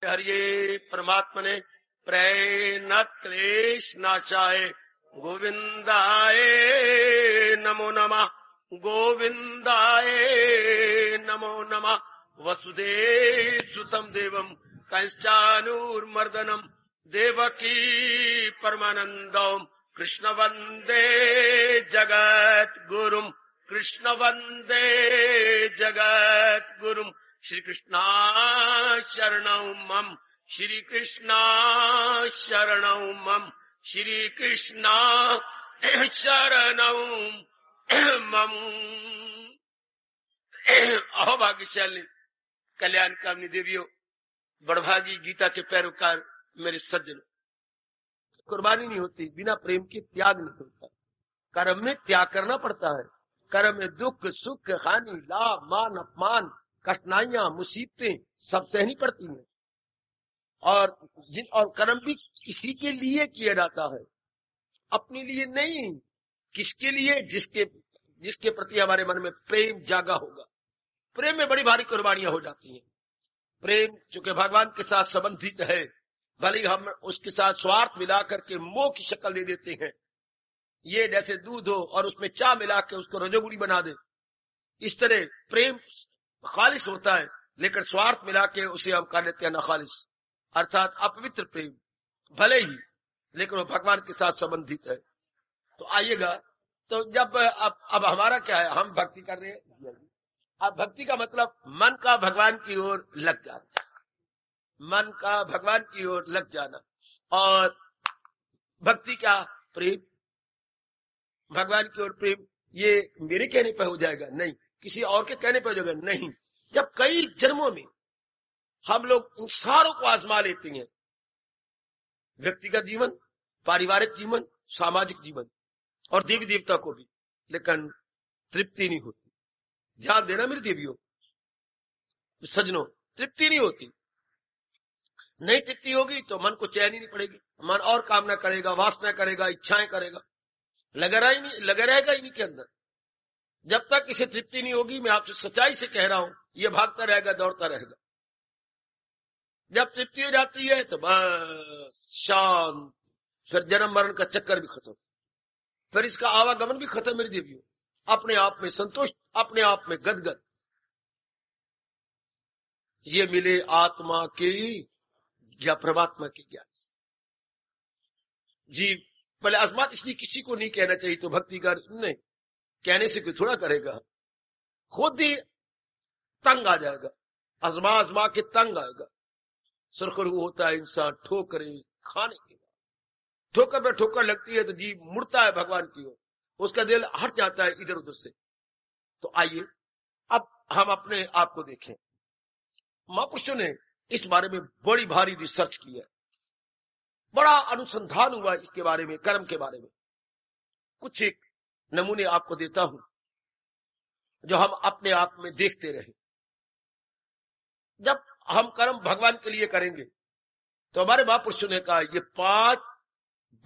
हरिये परमात्मा ने प्रेरणात् क्लेश नाशाय गोविंदाय नमो नमः, गोविंदाय नमो नमः। वसुदेव सुतम देवम कंचानूर्मर्दनम देवकी परमानंदम कृष्ण वंदे जगत गुरुम, कृष्ण वंदे जगत गुरुम। श्री कृष्णा शरणौ मम, श्री कृष्णा शरणौ मम, श्री कृष्णा शरणौ मम। अहो भाग्यशाली कल्याण कामनी देवियों, बड़भागी गीता के पैरोकार मेरे सज्जन, कुर्बानी नहीं होती, बिना प्रेम के त्याग नहीं होता। कर्म में त्याग करना पड़ता है। कर्म में दुख सुख हानि लाभ मान अपमान कठिनाइयां मुसीबतें सब सहनी पड़ती हैं। और कर्म भी किसी के लिए किया जाता है, अपने लिए नहीं। किसके लिए? जिसके प्रति हमारे मन में प्रेम जागा होगा। प्रेम में बड़ी भारी कुर्बानियां हो जाती हैं। प्रेम चूंकि भगवान के साथ संबंधित है, भले हम उसके साथ स्वार्थ मिला करके मोह की शक्ल दे देते हैं। ये जैसे दूध हो और उसमें चाय मिला के उसको रजोगुड़ी बना दे, इस तरह प्रेम खालिस होता है, लेकिन स्वार्थ मिला के उसे हम कर लेते हैं नाखालिस, अर्थात अपवित्र प्रेम भले ही, लेकिन वो भगवान के साथ संबंधित है। तो आइएगा, तो जब अब हमारा क्या है, हम भक्ति कर रहे हैं। अब भक्ति का मतलब मन का भगवान की ओर लग जाना, मन का भगवान की ओर लग जाना। और भक्ति क्या? प्रेम, भगवान की ओर प्रेम। ये मेरे कहने पर हो जाएगा? नहीं। किसी और के कहने पर हो जाएगा? नहीं। जब कई जन्मों में हम लोग इन सारों को आजमा लेते हैं, व्यक्तिगत जीवन, पारिवारिक जीवन, सामाजिक जीवन और देवी देवता को भी, लेकिन तृप्ति नहीं होती। ध्यान देना मेरी देवियों सज्जनों, तृप्ति नहीं होती। नहीं तृप्ति होगी तो मन को चैन ही नहीं पड़ेगी, मन और कामना करेगा, वासना करेगा, इच्छाएं करेगा, लगा रहेगा इन्हीं के अंदर। जब तक इसे तृप्ति नहीं होगी, मैं आपसे सच्चाई से कह रहा हूं, ये भागता रहेगा, दौड़ता रहेगा। जब तृप्ति हो जाती है तो बस शांत, फिर जन्म मरण का चक्कर भी खत्म, फिर इसका आवागमन भी खत्म मेरी देवियों। अपने आप में संतुष्ट, अपने आप में गदगद। ये मिले आत्मा के या परमात्मा के ज्ञान से। जी पहले आजमात इसलिए किसी को नहीं कहना चाहिए तो भक्ति कर नहीं, कहने से कोई थोड़ा करेगा, खुद ही तंग आ जाएगा, आजमा आजमा के तंग आएगा। सुरखरू होता है इंसान ठोकरे खाने के बाद, ठोकर में ठोकर लगती है तो जी मुड़ता है भगवान की ओर, उसका दिल हट जाता है इधर उधर से। तो आइए अब हम अपने आप को देखें। महापुरुषों ने इस बारे में बड़ी भारी रिसर्च की है, बड़ा अनुसंधान हुआ इसके बारे में, कर्म के बारे में। कुछ एक नमूने आपको देता हूं जो हम अपने आप में देखते रहे। जब हम कर्म भगवान के लिए करेंगे तो हमारे महापुरुषों ने कहा ये 5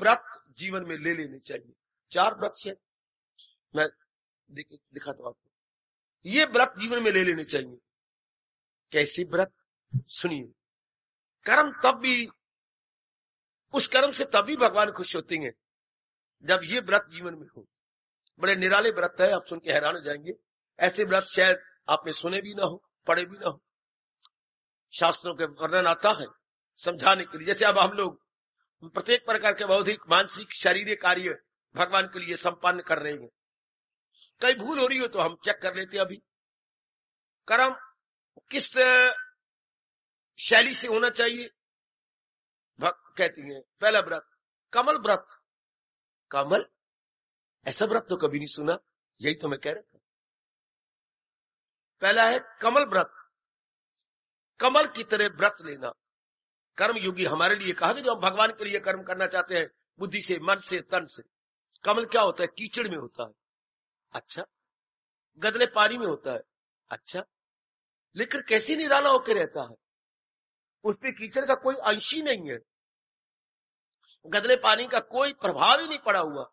व्रत जीवन में ले लेने चाहिए। 4 व्रत से मैं दिखाता हूं आपको, ये व्रत जीवन में ले लेने चाहिए। कैसी व्रत? सुनिए, कर्म तब भी, उस कर्म से तभी भगवान खुश होते हैं जब ये व्रत जीवन में हो। बड़े निराले व्रत है, आप सुन के हैरान हो जाएंगे। ऐसे व्रत शायद आपने सुने भी ना हो, पढ़े भी ना हो, शास्त्रों के वर्णन आता है समझाने के लिए। जैसे अब हम लोग प्रत्येक प्रकार के बौद्धिक मानसिक शारीरिक कार्य भगवान के लिए संपन्न कर रहे हैं, कहीं भूल हो रही हो तो हम चेक कर लेते हैं। अभी कर्म किस शैली से होना चाहिए कहती हैं। पहला व्रत कमल व्रत। कमल, ऐसा व्रत तो कभी नहीं सुना, यही तो मैं कह रहा था। पहला है कमल व्रत, कमल की तरह व्रत लेना। कर्म योगी हमारे लिए कहा कि जो हम भगवान के लिए कर्म करना चाहते हैं, बुद्धि से, मन से, तन से। कमल क्या होता है? कीचड़ में होता है। अच्छा। गदले पानी में होता है। अच्छा। लेकिन कैसे निराला होकर रहता है, उस पर कीचड़ का कोई अंश ही नहीं है, गदले पानी का कोई प्रभाव ही नहीं पड़ा हुआ।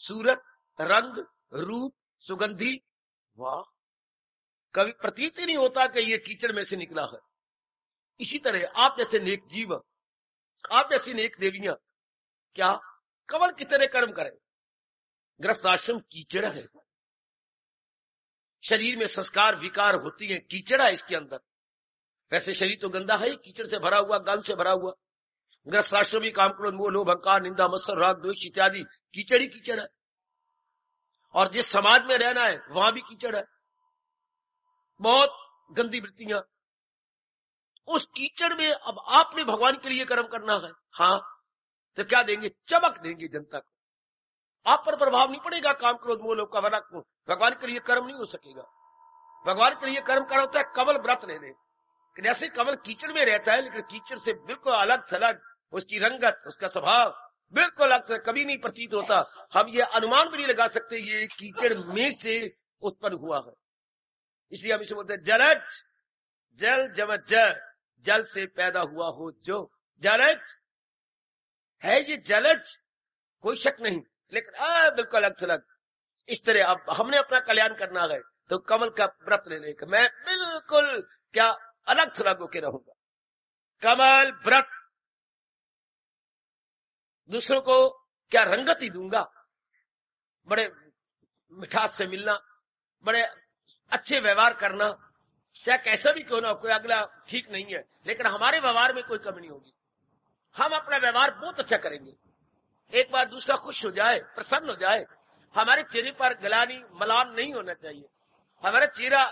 सूरत, रंग, रूप, सुगंधी, वाह, कभी प्रतीत ही नहीं होता कि ये कीचड़ में से निकला है। इसी तरह आप जैसे नेक जीव, आप जैसी नेक देवियां क्या कमल की तरह कर्म करें। गृहस्थ आश्रम कीचड़ है, शरीर में संस्कार विकार होती है, कीचड़ है इसके अंदर। वैसे शरीर तो गंदा है, कीचड़ से भरा हुआ, गंद से भरा हुआ। गृहस्थ आश्रम ही काम क्रोध मोह लोभ अहंकार निंदा मत्सर राग द्वेष इत्यादि कीचड़ ही कीचड़ है। और जिस समाज में रहना है वहां भी कीचड़ है, बहुत गंदी वृत्तियां। उस कीचड़ में अब आपने भगवान के लिए कर्म करना है, हाँ, तो क्या देंगे? चमक देंगे जनता को। आप पर प्रभाव नहीं पड़ेगा काम क्रोध मोह लोभ का, वरना भगवान के लिए कर्म नहीं हो सकेगा। भगवान के लिए कर्म करना होता है कमल व्रत लेने। जैसे कमल कीचड़ में रहता है, लेकिन कीचड़ से बिल्कुल अलग थलग, उसकी रंगत, उसका स्वभाव बिल्कुल अलग से कभी नहीं प्रतीत होता। हम ये अनुमान भी नहीं लगा सकते ये कीचड़ में से उत्पन्न हुआ है। इसलिए हम इसे बोलते हैं जलज, जल जमज जल, जल से पैदा हुआ हो जो जलज है, ये जलज कोई शक नहीं, लेकिन बिल्कुल अलग थलग। इस तरह अब हमने अपना कल्याण करना है तो कमल का व्रत लेने का, मैं बिल्कुल क्या अलग थलग होकर रहूंगा। कमल व्रत, दूसरों को क्या रंगत ही दूंगा, बड़े मिठास से मिलना, बड़े अच्छे व्यवहार करना, चाहे कैसा भी क्यों ना, कोई अगला ठीक नहीं है लेकिन हमारे व्यवहार में कोई कमी नहीं होगी। हम अपना व्यवहार बहुत अच्छा करेंगे, एक बार दूसरा खुश हो जाए, प्रसन्न हो जाए। हमारे चेहरे पर गलानी मलान नहीं होना चाहिए। हमारा चेहरा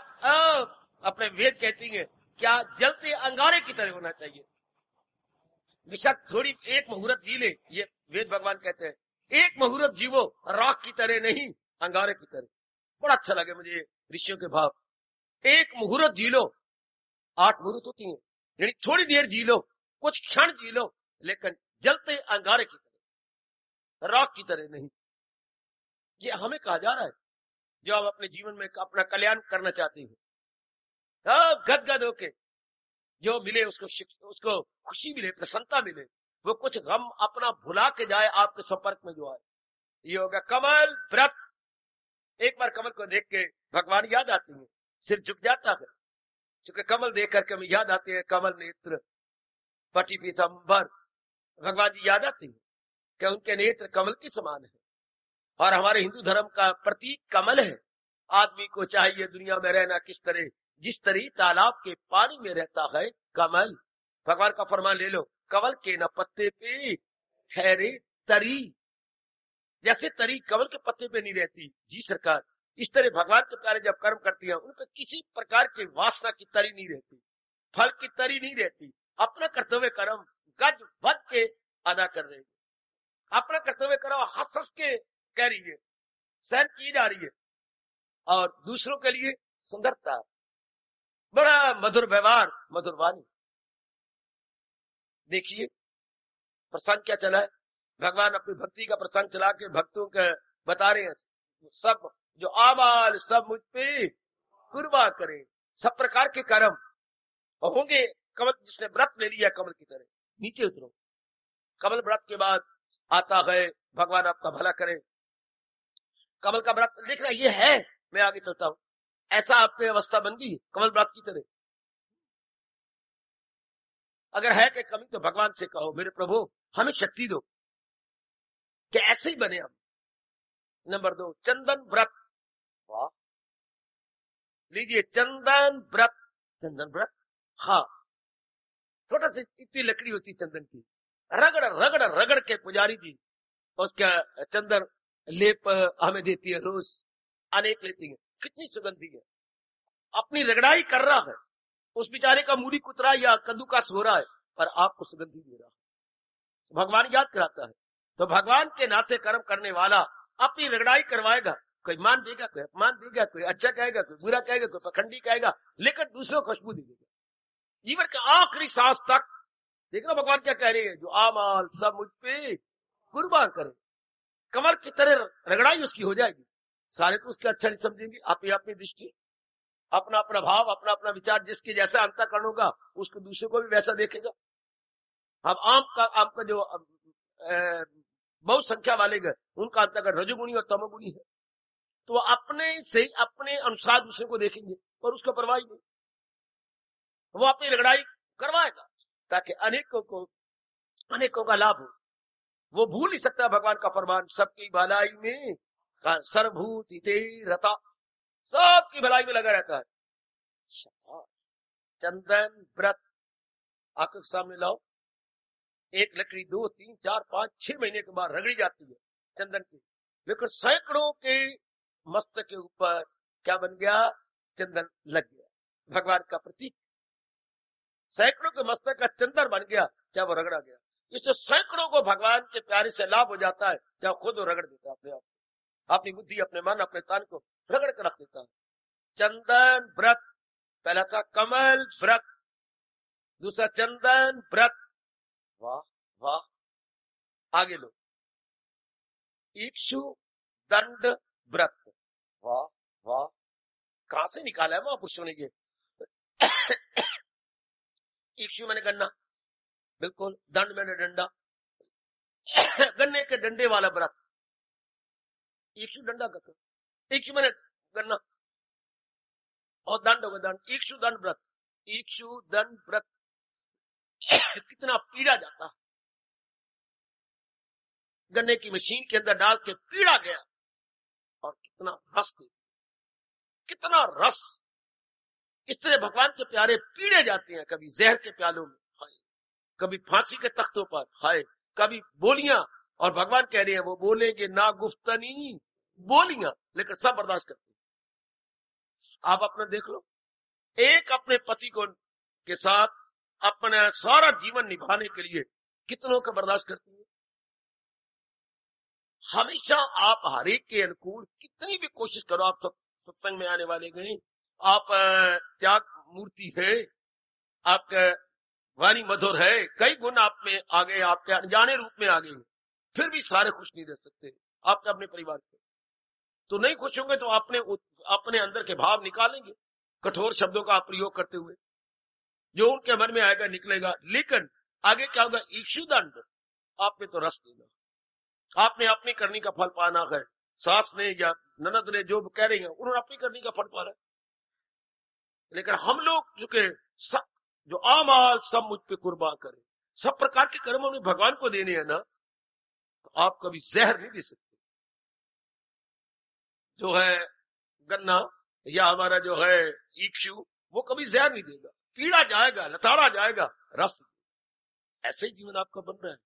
अपने वेद कहती है क्या जलते अंगारे की तरह होना चाहिए। बेशक थोड़ी एक मुहूर्त जी ले, ये वेद भगवान कहते हैं, एक मुहूर्त जीवो राख की तरह नहीं अंगारे की तरह। बड़ा अच्छा लगे मुझे ऋषियों के भाव। एक मुहूर्त जी लो, 8 मुहूर्त होती है, यानी थोड़ी देर जी लो, कुछ क्षण जी लो, लेकिन जलते अंगारे की तरह, राख की तरह नहीं। ये हमें कहा जा रहा है जो हम अपने जीवन में अपना कल्याण करना चाहते हैं। गदगद होके जो मिले उसको खुशी मिले, प्रसन्नता मिले, वो कुछ गम अपना भुला के जाए आपके संपर्क में जो आए। ये होगा कमल व्रत। एक बार कमल को देख के भगवान याद आते हैं, सिर झुक जाता है, क्योंकि कमल देख करके हमें याद आते हैं कमल नेत्र पटी पीतांबर। भगवान जी याद आते हैं कि उनके नेत्र कमल के समान है। और हमारे हिंदू धर्म का प्रतीक कमल है। आदमी को चाहिए दुनिया में रहना किस तरह, जिस तरह तालाब के पानी में रहता है कमल। भगवान का फरमान ले लो, कमल के न पत्ते पे ठहरे तरी। जैसे तरी कमल के पत्ते पे नहीं रहती, जी सरकार, इस तरह भगवान के प्यारे जब कर्म करती हैं उन पर किसी प्रकार की वासना की तरी नहीं रहती, फल की तरी नहीं रहती। अपना कर्तव्य कर्म गज बज के अदा कर रहे हैं, अपना कर्तव्य कर्म हंस हंस के कह रही है, सहन की जा रही है। और दूसरों के लिए सुंदरता, बड़ा मधुर व्यवहार, मधुर वाणी। देखिए प्रसंग क्या चला है, भगवान अपनी भक्ति का प्रसंग चला के भक्तों के बता रहे हैं, सब जो आमाल सब मुझ पे कुर्बा करे, सब प्रकार के कर्म होंगे। कमल जिसने व्रत ले लिया कमल की तरह, नीचे उतरो। कमल व्रत के बाद आता है भगवान आपका भला करे। कमल का व्रत देखना ये है, मैं आगे चलता हूं, ऐसा आपकी अवस्था बन गई कमल व्रत की तरह। अगर है कि कमी तो भगवान से कहो, मेरे प्रभु हमें शक्ति दो कि ऐसे ही बने हम। नंबर 2 चंदन व्रत। वाह, लीजिए चंदन व्रत। चंदन व्रत, हाँ, छोटा सी इतनी लकड़ी होती चंदन की, रगड़ रगड़ रगड़ के पुजारी जी उसका चंदन लेप हमें देती है, रोज अनेक लेती है, कितनी सुगंधी है। अपनी रगड़ाई कर रहा है, उस बेचारे का मूली कुतरा या कद्दूकस हो रहा है, पर आपको सुगंधी दे रहा है। भगवान याद कराता है। तो भगवान के नाते कर्म करने वाला अपनी रगड़ाई करवाएगा, कोई मान देगा, कोई अपमान देगा, कोई अच्छा कहेगा, कोई बुरा कहेगा, कोई पखंडी कहेगा, लेकिन दूसरों को खुशबू देगा जीवन के आखिरी सांस तक। देखना भगवान क्या कह रहे हैं, जो आमाल सब मुझ पे कुर्बान करे। कमर की तरह रगड़ाई उसकी हो जाएगी, सारे तो उसके अच्छा नहीं समझेंगे, अपनी अपनी दृष्टि, अपना अपना भाव, अपना अपना विचार, जिसके जैसा अंतःकरण होगा उसको दूसरे को भी वैसा देखेगा। अब आम का जो बहुत संख्या वाले गए उनका अंतःकरण रजोगुणी और तमोगुणी है, तो वो अपने से अपने अनुसार दूसरे को देखेंगे और उसका परवाह नहीं। वो अपनी रगड़ाई करवाएगा, ताकि अनेकों का लाभ हो। वो भूल नहीं सकता भगवान का फरमान, सबकी भलाई में सर्वभूत हिते रता, सबकी भलाई में लगा रहता है। चंदन व्रत आंखों के सामने लाओ, एक लकड़ी 2, 3, 4, 5, 6 महीने के बाद रगड़ी जाती है चंदन की, लेकिन सैकड़ों के मस्तक के ऊपर क्या बन गया? चंदन लग गया। भगवान का प्रतीक सैकड़ों के मस्तक का चंदन बन गया, क्या वो रगड़ा गया। इससे सैकड़ों को भगवान के प्यारे से लाभ हो जाता है, क्या खुद वो रगड़ देता है अपने आप, अपनी बुद्धि, अपने मन, अपने तन को रगड़ कर रख देता है। चंदन व्रत, पहला था कमल व्रत, दूसरा चंदन व्रत। वाह वाह, आगे लो, इक्षु दंड व्रत। वाह वाह, कहां से निकाला है महापुरुषों ने ये? इक्षु मैंने गन्ना, बिल्कुल, दंड मैंने डंडा, गन्ने के डंडे वाला व्रत, इक्षु डंडा का, इक्षु मैंने गन्ना और दंड होगा दंड, इक्षु दंड व्रत, इक्षु दंड व्रत। कितना पीड़ा जाता, गन्ने की मशीन के अंदर डाल के पीड़ा गया, और कितना रस दे, कितना रस। इस तरह भगवान के प्यारे पीड़े जाते हैं, कभी जहर के प्यालों में हाय, कभी फांसी के तख्तों पर हाय, कभी बोलियां, और भगवान कह रहे हैं वो बोलेंगे ना गुफ्तनी बोलियां, लेकिन सब बर्दाश्त करते हैं। आप अपना देख लो, एक अपने पति को के साथ अपना सारा जीवन निभाने के लिए कितनों का बर्दाश्त करती है। हमेशा आप हर एक के अनुकूल कितनी भी कोशिश करो, आप सब सत्संग में आने वाले गए, आप त्याग मूर्ति है, आपका वाणी मधुर है, कई गुण आप में आ गए, आपके अनजाने रूप में आ गए, फिर भी सारे खुश नहीं रह सकते। आपके अपने परिवार के तो नहीं खुश होंगे, तो अपने अंदर के भाव निकालेंगे कठोर शब्दों का प्रयोग करते हुए, जो उनके मन में आएगा निकलेगा। लेकिन आगे क्या होगा? ईशुदंड, आप में तो रस देगा, आपने अपनी करनी का फल पाना है। सास ने या ननद ने जो कह रही है, उन्होंने अपनी करनी का फल पाना है। लेकिन हम लोग जो आमाल सब मुझ पे कुर्बान करें, सब प्रकार के कर्म हमने भगवान को देने हैं ना, तो आप कभी जहर नहीं दे सकते। जो है गन्ना या हमारा जो है इक्षु, वो कभी जहर नहीं देगा, पीड़ा जाएगा, लताड़ा जाएगा, रस। ऐसे ही जीवन आपका बन रहा है,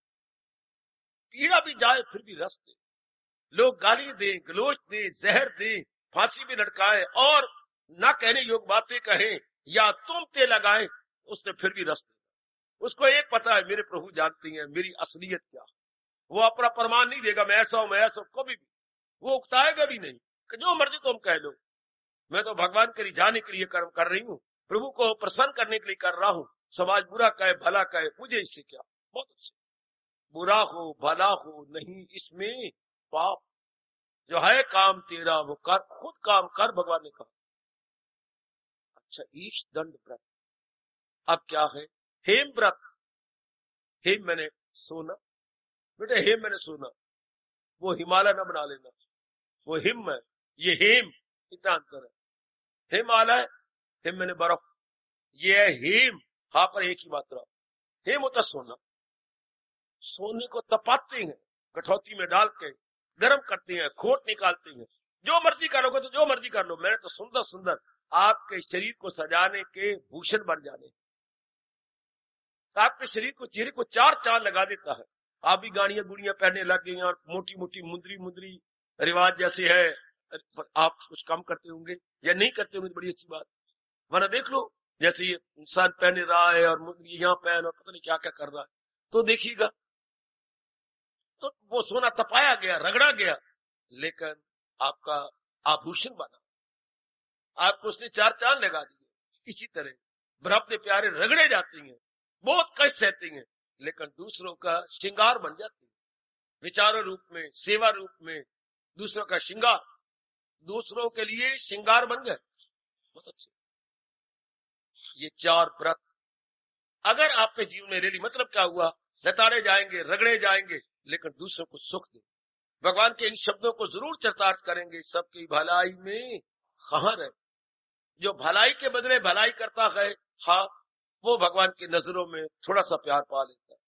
पीड़ा भी जाए फिर भी रस दे, लोग गाली दें, गलोच दें, जहर दें, फांसी भी लटकाए और ना कहने योग बातें कहें या तुमते लगाए, उसने फिर भी रस देगा। उसको एक पता है, मेरे प्रभु जानती हैं मेरी असलियत क्या। वो अपना प्रमाण नहीं देगा, मैं ऐसा हूं, मैं ऐसा, कभी भी वो उकताएगा भी नहीं कि जो मर्जी तुम कह लो, मैं तो भगवान के रिझाने के लिए कर्म कर रही हूँ, प्रभु को प्रसन्न करने के लिए कर रहा हूँ। समाज बुरा कहे भला कहे, मुझे इससे क्या। बहुत अच्छे, बुरा हो भला हो नहीं, इसमें पाप जो है काम तेरा वो कर, खुद काम कर, भगवान ने कहा। अच्छा, ईश दंड व्रत। अब क्या है? हेम व्रत। हेम मैंने सोना, बेटे हेम मैंने सोना, वो हिमालय न बना लेना, वो हिम है, ये हेम, इतना अंतर है। हिमालय, हिम मैंने बर्फ, ये है हेम, हा पर एक ही मात्रा। हेम होता सोना, सोने को तपाते हैं, कठौती में डाल के गर्म करते हैं, खोट निकालते हैं, जो मर्जी करोगे तो जो मर्जी कर लो। मैंने तो सुंदर सुंदर आपके शरीर को सजाने के भूषण बन जाने, आपके शरीर को, चेहरे को चार चांद लगा देता है। आप भी गाड़ियां गुड़ियां पहनने लग गए और मोटी मोटी मुंदरी रिवाज जैसे है, आप कुछ कम करते होंगे या नहीं करते होंगे तो बड़ी अच्छी बात। वरना देख लो, जैसे ये इंसान पहन रहा है और मुंदरी यहाँ पहन और पता नहीं क्या क्या कर रहा है, तो देखिएगा तो वो सोना तपाया गया, रगड़ा गया, लेकिन आपका आभूषण बना, आपको उसने चार चांद लगा दिए। इसी तरह ब्रह्म ने प्यारे रगड़े जाते हैं, बहुत कष्ट सहते हैं, लेकिन दूसरों का श्रृंगार बन जाते हैं, विचारों रूप में, सेवा रूप में, दूसरों का श्रृंगार, दूसरों के लिए श्रृंगार बन गए। बहुत अच्छे ये चार व्रत अगर आपके जीवन में रेली, मतलब क्या हुआ? लताड़े जाएंगे, रगड़े जाएंगे, लेकिन दूसरों को सुख दे। भगवान के इन शब्दों को जरूर चरितार्थ करेंगे, सबकी भलाई में खहर है, जो भलाई के बदले भलाई करता है, हाँ वो भगवान की नजरों में थोड़ा सा प्यार पा लेता है।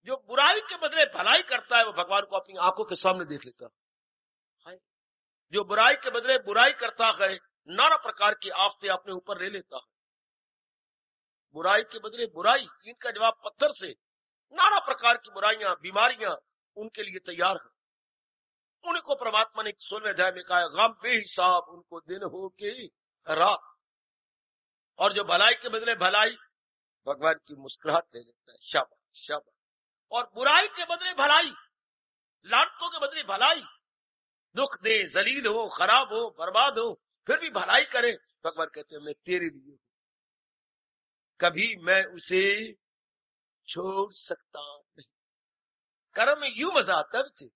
जो बुराई के बदले भलाई करता है वो भगवान को अपनी आंखों के सामने देख लेता है। जो बुराई के बदले बुराई करता है नाना प्रकार की आफतें अपने ऊपर ले लेता है। बुराई के बदले बुराई, इनका जवाब पत्थर से नाना प्रकार की बुराइयां, बीमारियां उनके लिए तैयार है। उनको परमात्मा ने 16वें अध्याय में कहा, गम बेहिसाब उनको दिन हो के रात। और जो भलाई के बदले भलाई, भगवान की मुस्कुराहट दे देता है। शाबाश शाबाश। और बुराई के बदले भलाई, लानतों के बदले भलाई, दुख दे, जलील हो, खराब हो, बर्बाद हो, फिर भी भलाई करे, भगवान कहते हैं मैं तेरे लिए हूं, कभी मैं उसे छोड़ सकता नहीं। कर्म में यूं मजा आता है।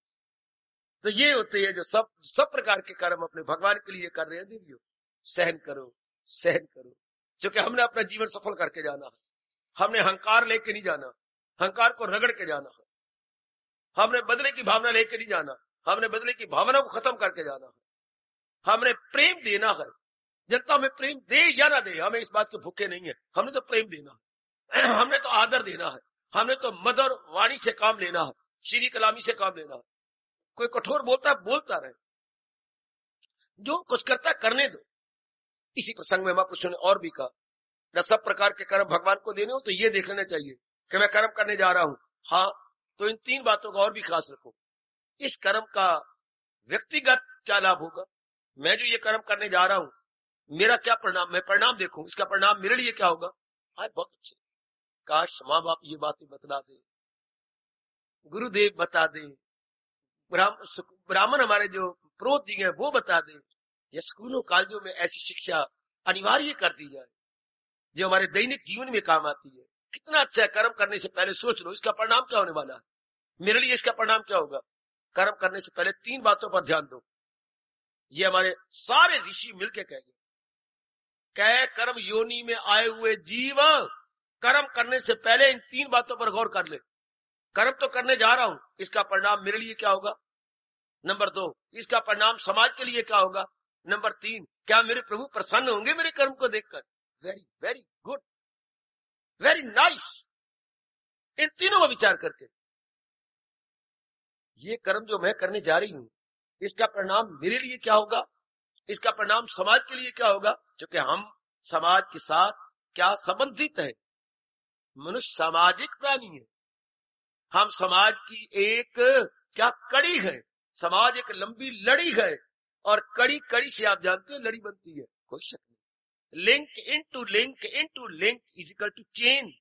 तो ये होते हैं जो सब प्रकार के कर्म अपने भगवान के लिए कर रहे हैं। देवियों, सहन करो, सहन करो, क्योंकि हमने अपना जीवन सफल करके जाना है। हमने अहंकार लेके नहीं जाना, अहंकार को रगड़ के जाना है। हमने बदले की भावना लेके नहीं जाना, हमने बदले की भावना को खत्म करके जाना है। हमने प्रेम देना है। जनता में प्रेम दे या ना दे, हमें इस बात के भूखे नहीं है। हमने तो प्रेम देना है, हमने तो आदर देना है, हमने तो मधुर वाणी से काम लेना है, श्री कलामी से काम लेना है। कोई कठोर बोलता है, बोलता रहे, जो कुछ करता है करने दो। इसी प्रसंग में महापुरुषों ने और भी कहा, जब सब प्रकार के कर्म भगवान को देने हो तो ये देख लेना चाहिए कि मैं कर्म करने जा रहा हूं। हाँ, तो इन 3 बातों का और भी खास रखो। इस कर्म का व्यक्तिगत क्या लाभ होगा, मैं जो ये कर्म करने जा रहा हूं मेरा क्या परिणाम, मैं परिणाम देखूं, इसका परिणाम मेरे लिए क्या होगा। आज बहुत अच्छे, काश माँ बाप ये बातें बतला दे, गुरुदेव बता दे, ब्राह्मण हमारे जो पुरोहित जी हैं वो बता दे, या स्कूलों कॉलेजों में ऐसी शिक्षा अनिवार्य कर दी जाए जो हमारे दैनिक जीवन में काम आती है। कितना अच्छा कर्म करने से पहले सोच लो इसका परिणाम क्या होने वाला है, मेरे लिए इसका परिणाम क्या होगा। कर्म करने से पहले 3 बातों पर ध्यान दो। ये हमारे सारे ऋषि मिलके कहेंगे, कह कर्म योनि में आए हुए जीव कर्म करने से पहले इन 3 बातों पर गौर कर ले। कर्म तो करने जा रहा हूं, इसका परिणाम मेरे लिए क्या होगा। नंबर 2, इसका परिणाम समाज के लिए क्या होगा। नंबर 3, क्या मेरे प्रभु प्रसन्न होंगे मेरे कर्म को देखकर। Very very good, very nice. इन तीनों का विचार करके ये कर्म जो मैं करने जा रही हूं इसका परिणाम मेरे लिए क्या होगा, इसका परिणाम समाज के लिए क्या होगा। क्योंकि हम समाज के साथ क्या संबंधित है, मनुष्य सामाजिक प्राणी है। हम समाज की एक क्या कड़ी है, समाज एक लंबी लड़ी है, और कड़ी कड़ी से आप जानते हैं लड़ी बनती है, कोई शक नहीं। Link into link into link is equal to chain.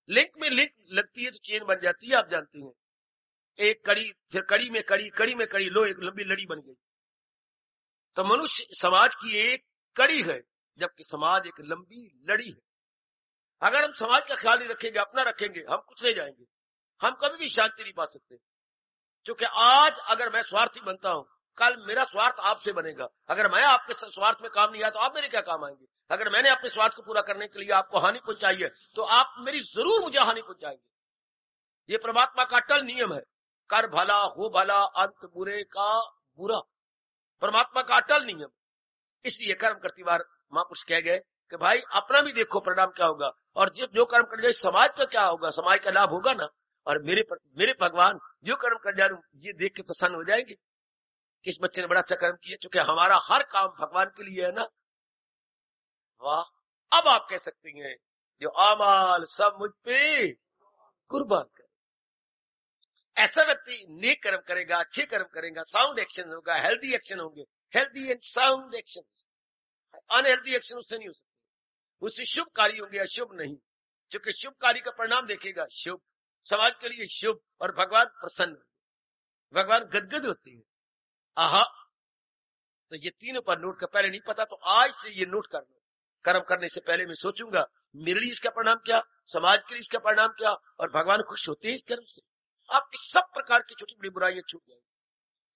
Link में लिंक लगती है तो चेन बन जाती है, आप जानती हैं। एक कड़ी, फिर कड़ी में कड़ी, कड़ी में कड़ी, लो एक लंबी लड़ी बन गई। तो मनुष्य समाज की एक कड़ी है, जबकि समाज एक लंबी लड़ी है। अगर हम समाज का ख्याल नहीं रखेंगे, अपना रखेंगे, हम कुछ नहीं जाएंगे, हम कभी भी शांति नहीं पा सकते। क्योंकि आज अगर मैं स्वार्थी बनता हूं, कल मेरा स्वार्थ आपसे बनेगा। अगर मैं आपके स्वार्थ में काम नहीं आया तो आप मेरे क्या काम आएंगे। अगर मैंने अपने स्वार्थ को पूरा करने के लिए आपको हानि पहुंचाई है तो आप मेरी जरूर मुझे हानि पहुंचाएंगे। ये परमात्मा का अटल नियम है, कर भला हो भला, अंत बुरे का बुरा, परमात्मा का अटल नियम। इसलिए कर्म करती बार महापुरुष कह गए कि भाई अपना भी देखो परिणाम क्या होगा, और जो कर्म कर जाए समाज का क्या होगा, समाज का लाभ होगा ना। और मेरे भगवान जो कर्म कर जा रहे ये देख के प्रसन्न हो जाएंगे कि इस बच्चे ने बड़ा अच्छा कर्म किया, क्योंकि हमारा हर काम भगवान के लिए है ना। वाह, अब आप कह सकते हैं जो अमाल सब मुझ पे कुर्बान कर। ऐसा व्यक्ति नेक कर्म करेगा, अच्छे कर्म करेगा, साउंड एक्शन होगा, हेल्दी एक्शन होंगे, healthy and sound action. Unhealthy action उससे नहीं हो सकते, उससे शुभ कार्य होंगे, अशुभ नहीं। क्योंकि शुभ कार्य का परिणाम देखेगा शुभ, समाज के लिए शुभ, और भगवान प्रसन्न, भगवान गदगद होते हैं। आहा, तो ये तीनों पर नोट कर, पहले नहीं पता तो आज से ये नोट कर लो। कर्म करने से पहले मैं सोचूंगा मेरे लिए इसका परिणाम क्या, समाज के लिए इसका परिणाम क्या, और भगवान खुश होते हैं इस कर्म से। आपकी सब प्रकार की छोटी बड़ी बुराइयां छूट जाएंगी,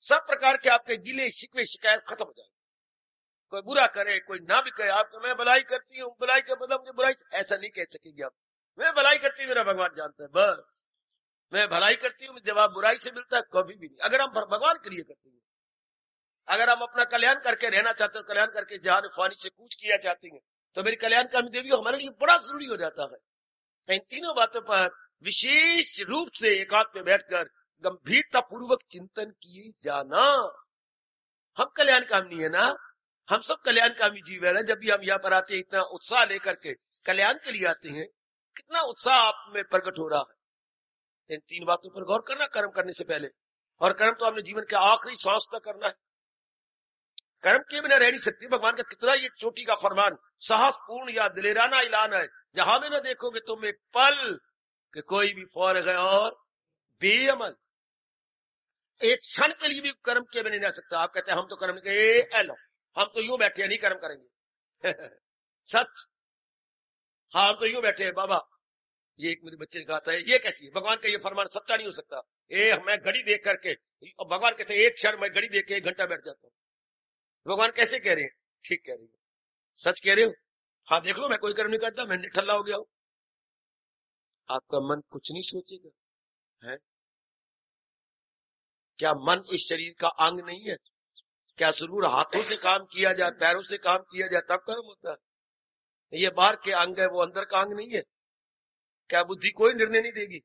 सब प्रकार के आपके गिले शिकवे शिकायत खत्म हो जाएंगे। कोई बुरा करे, कोई ना भी करे, आपको मैं भलाई करती हूँ, भलाई के बदला मुझे बुराई, ऐसा नहीं कह सकेंगे आप। मैं भलाई करती हूँ, मेरा भगवान जानता है, बस मैं भलाई करती हूँ, जवाब बुराई से मिलता है कभी भी नहीं। अगर हम भगवान के लिए करते हैं, अगर हम अपना कल्याण करके रहना चाहते हैं, कल्याण करके जहान फानी से कूच किया चाहते हैं, तो मेरी कल्याणकामी देवी हमारे लिए बड़ा जरूरी हो जाता है। इन तीनों बातों पर विशेष रूप से एकांत में बैठकर गंभीरता पूर्वक चिंतन किए जाना। हम कल्याणकामी है ना, हम सब कल्याणकामी जीव है ना। जब भी हम यहाँ पर आते हैं इतना उत्साह लेकर के कल्याण के लिए आते हैं, कितना उत्साह आप में प्रकट हो रहा है। इन तीन बातों पर गौर करना कर्म करने से पहले। और कर्म तो अपने जीवन के आखिरी सांस तक करना है। कर्म के बिना रह नहीं सकती। भगवान का कितना ये चोटी का फरमान, साहसपूर्ण या दिलेराना ऐलान है, जहां में न देखोगे तुम एक पल कि कोई भी फौरग है और बेअमल। एक क्षण के लिए भी कर्म के बिना नहीं रह सकता। आप कहते हैं हम तो कर्म के लो, हम तो यूं बैठे हैं, नहीं कर्म करेंगे। सच, हाँ हम तो यूं बैठे हैं बाबा। ये एक मेरे बच्चे ने कहा था, ये कैसी है? भगवान का ये फरमान सच्चा नहीं हो सकता। मैं घड़ी देख करके, भगवान कहते हैं एक क्षण मैं घड़ी देख के 1 घंटा बैठ जाता हूँ। भगवान कैसे कह रहे हैं? ठीक कह रही है, सच कह रहे हो। हाँ देख लो, मैं कोई कर्म नहीं करता, मैं निठल्ला हो गया हूं। आपका मन कुछ नहीं सोचेगा है? क्या मन इस शरीर का अंग नहीं है? क्या जरूर हाथों से काम किया जाए, पैरों से काम किया जाए तब कर्म होता है? ये बाहर के अंग है, वो अंदर का अंग नहीं है। क्या बुद्धि कोई निर्णय नहीं देगी?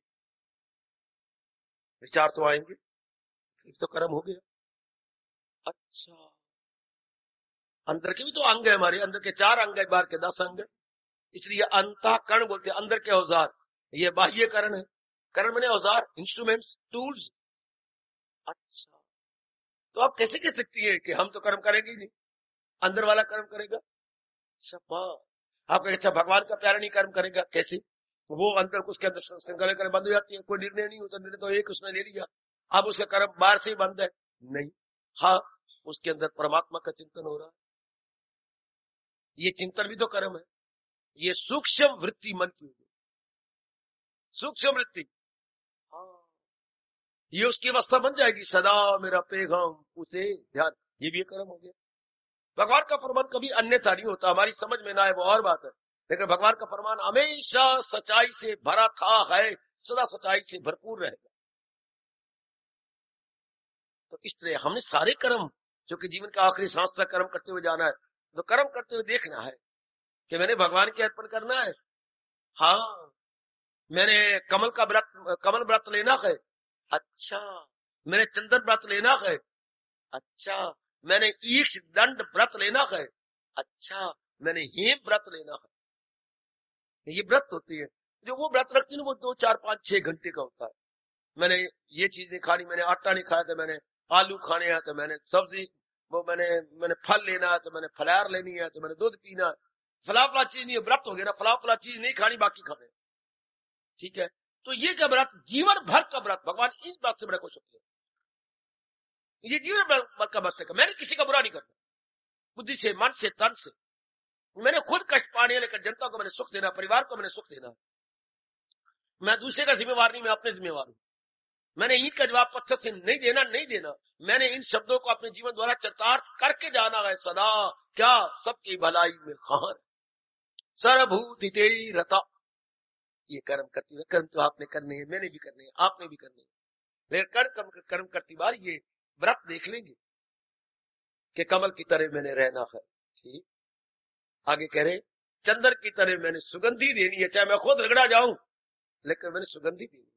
विचार तो आएंगे, तो कर्म हो गया। अच्छा, अंदर के भी तो अंग है हमारे, अंदर के 4 अंग है, बाहर के 10 अंग है। इसलिए अंतःकरण बोलते हैं, अंदर के औजार। ये बाह्य करण है। करण मैंने औजार, इंस्ट्रूमेंट्स, टूल्स। अच्छा, तो आप कैसे कह सकती है कि हम तो कर्म करेंगे ही नहीं, अंदर वाला कर्म करेगा? आप कहें अच्छा भगवान का प्यारा नहीं कर्म करेगा, कैसे? वो अंदर उसके अंदर गले कर बंद हो जाती है, कोई निर्णय नहीं होता। निर्णय तो एक उसने ले लिया, अब उसका कर्म बाहर से ही बंद है। नहीं, हाँ उसके अंदर परमात्मा का चिंतन हो रहा है। ये चिंतन भी तो कर्म है। ये सूक्ष्म वृत्ति मन की होगी, सूक्ष्म वृत्ति। हाँ, ये उसकी अवस्था बन जाएगी, सदा मेरा पैगाम उसे ध्यान। ये भी कर्म हो गया। भगवान का फरमान कभी अन्यथा नहीं होता। हमारी समझ में ना आए वो और बात है, लेकिन भगवान का फरमान हमेशा सच्चाई से भरा था, है, सदा सच्चाई से भरपूर रहेगा। तो इस तरह हमने सारे कर्म, जो कि जीवन का आखिरी सांस तक कर्म करते हुए जाना है, तो कर्म करते हुए देखना है कि मैंने भगवान के अर्पण करना है। हाँ, मैंने कमल व्रत लेना है। अच्छा, मैंने चंदन व्रत लेना है। अच्छा, मैंने ईश दंड व्रत लेना है। अच्छा, मैंने हेम व्रत लेना है। ये व्रत होती है, जो वो व्रत रखती है वो 2, 4, 5, 6 घंटे का होता है। मैंने ये चीज नहीं खानी, मैंने आटा नहीं खाया, तो मैंने आलू खाने हैं, तो मैंने सब्जी, वो मैंने फल लेना है, तो मैंने फलाहार लेनी है, तो मैंने दूध पीना है। फला चीज नहीं, व्रत हो गया ना, फला चीज नहीं खानी, बाकी खाने। ठीक है, तो ये क्या व्रत? जीवन भर का व्रत। भगवान इस बात से बड़ा खुश होते हैं। ये जीवन भर का व्रत है। मैंने किसी का बुरा नहीं करना, बुद्धि से, मन से, तन से। मैंने खुद कष्ट पाने, लेकर जनता को मैंने सुख देना, परिवार को मैंने सुख देना। मैं दूसरे का जिम्मेवार नहीं, मैं अपने जिम्मेवार हूं। मैंने ईंट का जवाब पत्थर से नहीं देना। मैंने इन शब्दों को अपने जीवन द्वारा चरितार्थ करके जाना है सदा। क्या? सबकी भलाई में खान, सर्वभूति तेरी रता। ये कर्म करती है। कर्म तो आपने करने हैं, मैंने भी करने हैं, आपने भी करने हैं। लेकिन कर्म करती बार ये व्रत देख लेंगे कि कमल की तरह मैंने रहना है। ठीक, आगे कह रहे चंदन की तरह मैंने सुगंधी देनी है, चाहे मैं खुद रगड़ा जाऊं, लेकिन मैंने सुगंधी देनी है,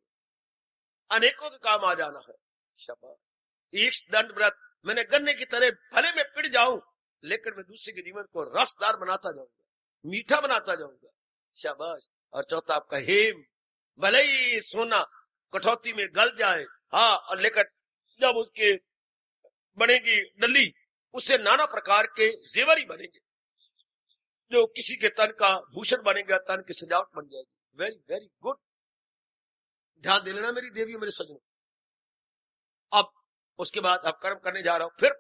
अनेकों के काम आ जाना है। शाबाश। ईश दंड व्रत, मैंने गन्ने की तरह भले में पिट जाऊं, लेकिन मैं दूसरे के जीवन को रसदार बनाता जाऊंगा, मीठा बनाता जाऊंगा। शाबाश। और चौथा आपका हेम, भले ही सोना कठौती में गल जाए, हाँ, और लेकर जब उसके बनेगी डली, उससे नाना प्रकार के जेवर ही बनेंगे, जो किसी के तन का भूषण बनेगा, तन की सजावट बन जाएगी। Very very good. ध्यान दे लेना मेरी देवी, मेरे सजनों। अब उसके बाद अब कर्म करने जा रहा हूं, फिर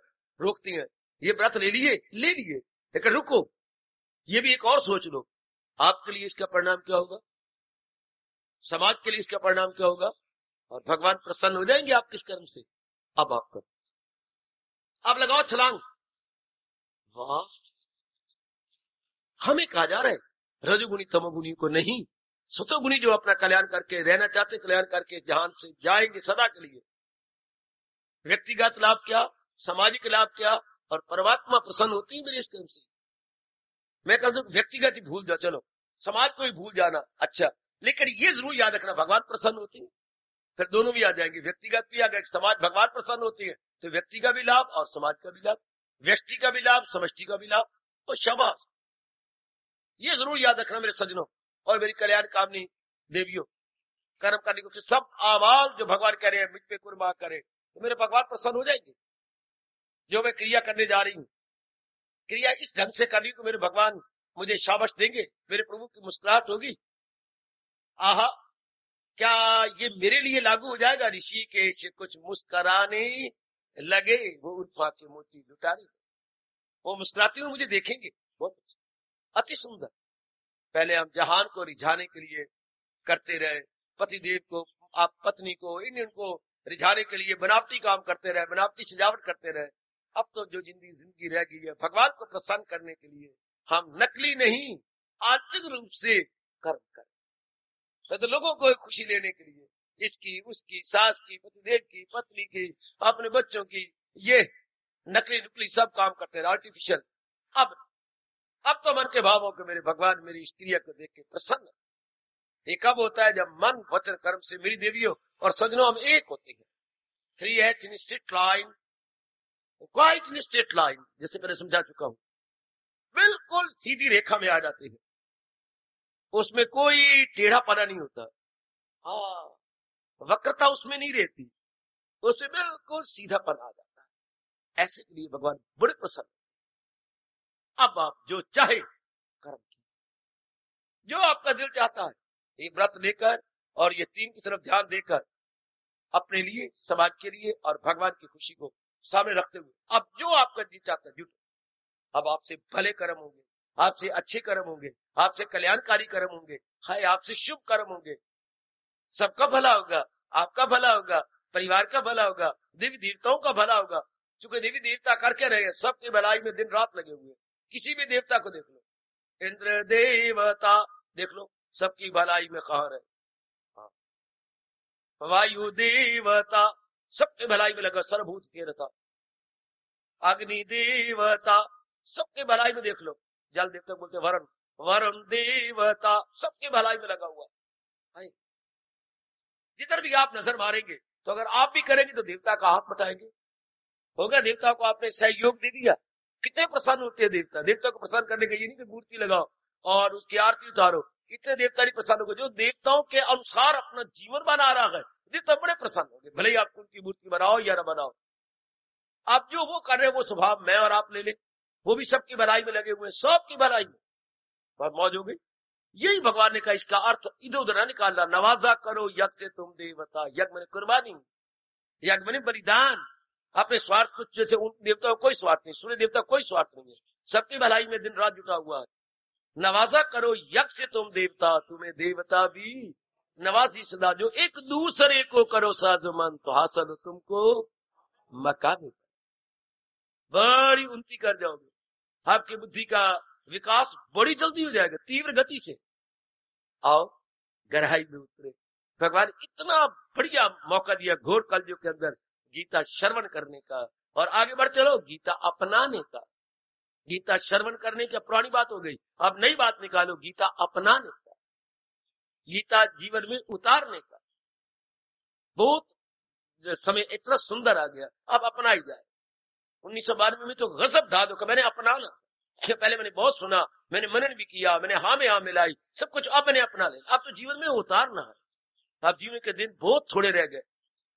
रोकती हैं, ये व्रत ले लिए, लेकिन रुको, ये भी एक और सोच लो, आपके लिए इसका परिणाम क्या होगा, समाज के लिए इसका परिणाम क्या होगा, और भगवान प्रसन्न हो जाएंगे आप किस कर्म से। अब आप करो, अब लगाओ छलांग। वाह, हमें कहा जा रहा है रजोगुणी तमोगुणी को नहीं, सतोगुणी जो अपना कल्याण करके रहना चाहते, कल्याण करके जहान से जाएंगे सदा के लिए। व्यक्तिगत लाभ क्या, सामाजिक लाभ क्या, और परमात्मा प्रसन्न होती है मेरे इस कर्म से। मैं कहता हूं व्यक्तिगत ही भूल जाओ, चलो समाज को ही भूल जाना अच्छा, लेकिन ये जरूर याद रखना भगवान प्रसन्न होते हैं, फिर दोनों भी आ जाएंगे, व्यक्तिगत भी आ गए, समाज भगवान प्रसन्न होती है तो व्यक्ति का भी लाभ और समाज का भी लाभ, व्यक्ति का भी लाभ समष्टि का भी लाभ, और शाबाश। ये जरूर याद रखना मेरे सज्जनों और मेरी कल्याण कामनी देवियों, कर्म करने को सब आवाज जो भगवान कह रहे हैं मुझ पे कुर्बान करे तो मेरे भगवान प्रसन्न हो जाएंगे। जो मैं क्रिया करने जा रही हूं, क्रिया इस ढंग से करनी तो मेरे भगवान मुझे शाबाश देंगे, मेरे प्रभु की मुस्कुराहट होगी। आहा, क्या ये मेरे लिए लागू हो जाएगा? ऋषि के कुछ मुस्कुराने लगे, वो उठा के मोती लुटाने, वो मुस्कुराती हुई मुझे देखेंगे, बहुत अच्छा, अति सुंदर। पहले हम जहान को रिझाने के लिए करते रहे, पतिदेव को, आप पत्नी को, इनको रिझाने के लिए बनावटी काम करते रहे, बनावटी सजावट करते रहे। अब तो जो जिंदगी रह गई है भगवान को प्रसन्न करने के लिए, हम नकली नहीं आंतरिक रूप से कर्म करें, तो लोगों को खुशी लेने के लिए, इसकी उसकी, सास की, पतिदेव की, पत्नी की, अपने बच्चों की, ये नकली सब काम करते रहे, आर्टिफिशियल। अब तो मन के भाव हो कि मेरे भगवान मेरी इस क्रिया को देख के प्रसन्न। ये कब होता है? जब मन वचन कर्म से मेरी देवियों और सजनों हम एक होते हैं। 3H in straight line, quite in straight line, जैसे मैंने समझा चुका हूं, बिल्कुल सीधी रेखा में आ जाते हैं, उसमें कोई टेढ़ापना नहीं होता, हाँ वक्रता उसमें नहीं रहती, उसमें बिल्कुल सीधापन आ जाता है। ऐसे के लिए भगवान बड़े प्रसन्न। अब आप जो चाहे कर्म कीजिए, जो आपका दिल चाहता है, ये व्रत लेकर और ये 3 की तरफ ध्यान देकर अपने लिए, समाज के लिए और भगवान की खुशी को सामने रखते हुए अब जो आपका दिल चाहता है जुटो। अब आपसे भले कर्म होंगे, आपसे अच्छे कर्म होंगे, आपसे कल्याणकारी कर्म होंगे, हाय आपसे शुभ कर्म होंगे, सबका भला होगा, आपका भला होगा, परिवार का भला होगा, देवी देवताओं का भला होगा। क्योंकि देवी देवता करके रहे, सबकी भलाई में दिन रात लगे हुए। किसी भी देवता को देख लो, इंद्र देवता देख लो, सबकी भलाई में कहाँ रहे, वायु देवता सबके भलाई में लगा, सर्वभूत केरता, अग्नि देवता सबके भलाई में देख लो, जल देवता बोलते वरुण, वरुण देवता सबके भलाई में लगा हुआ। जिधर भी आप नजर मारेंगे तो अगर आप भी करेंगे तो देवता का हाथ बटाएंगे। होगा देवता को आपने सहयोग दे दिया, कितने प्रसन्न होते हैं देवता। देवता को प्रसन्न करने का ये नहीं कि मूर्ति लगाओ और उसकी आरती उतारो, इतने देवता नहीं प्रसन्न होगा। जो देवताओं के अनुसार अपना जीवन बना रहा है, देवता बड़े प्रसन्न होंगे, भले ही आप उनकी मूर्ति बनाओ या न बनाओ। आप जो वो कर रहे हैं वो स्वभाव मैं और आप ले ले, वो भी सबकी भलाई में लगे हुए, सबकी भलाई में, बहुत मौज हो गई। यही भगवान ने कहा, इसका अर्थ इधर उधर न निकालना। नवाजा करो यज्ञ से तुम देवता, यज्ञ मैंने कुर्बानी, यज्ञ मैंने बलिदान। अपने स्वार्थ को, जैसे उन देवताओं को कोई स्वार्थ नहीं, सूर्य देवता कोई स्वार्थ नहीं है, सबकी भलाई में दिन रात जुटा हुआ है। नवाजा करो यज्ञ से तुम देवता, तुम्हें देवता भी नवाजी सदा। जो एक दूसरे को करो साजमन तो हासिल तुमको मकामी, बड़ी उन्नति कर जाओगे, आपकी बुद्धि का विकास बड़ी जल्दी हो जाएगा, तीव्र गति से। आओ गहराई में उतरे। भगवान इतना बढ़िया मौका दिया घोर कलयुग के अंदर गीता श्रवण करने का, और आगे बढ़ चलो गीता अपनाने का। गीता श्रवण करने की पुरानी बात हो गई, अब नई बात निकालो, गीता अपनाने का, गीता जीवन में उतारने का। बहुत समय इतना सुंदर आ गया, अब अपना ही जाए। 1992 में तो गजब ढा दो कि मैंने अपनाना, पहले मैंने बहुत सुना, मैंने मनन भी किया, मैंने हाँ में हाँ मिलाई, सब कुछ अब मैंने अपना ले। अब तो जीवन में उतारना है। अब जीवन के दिन बहुत थोड़े रह गए,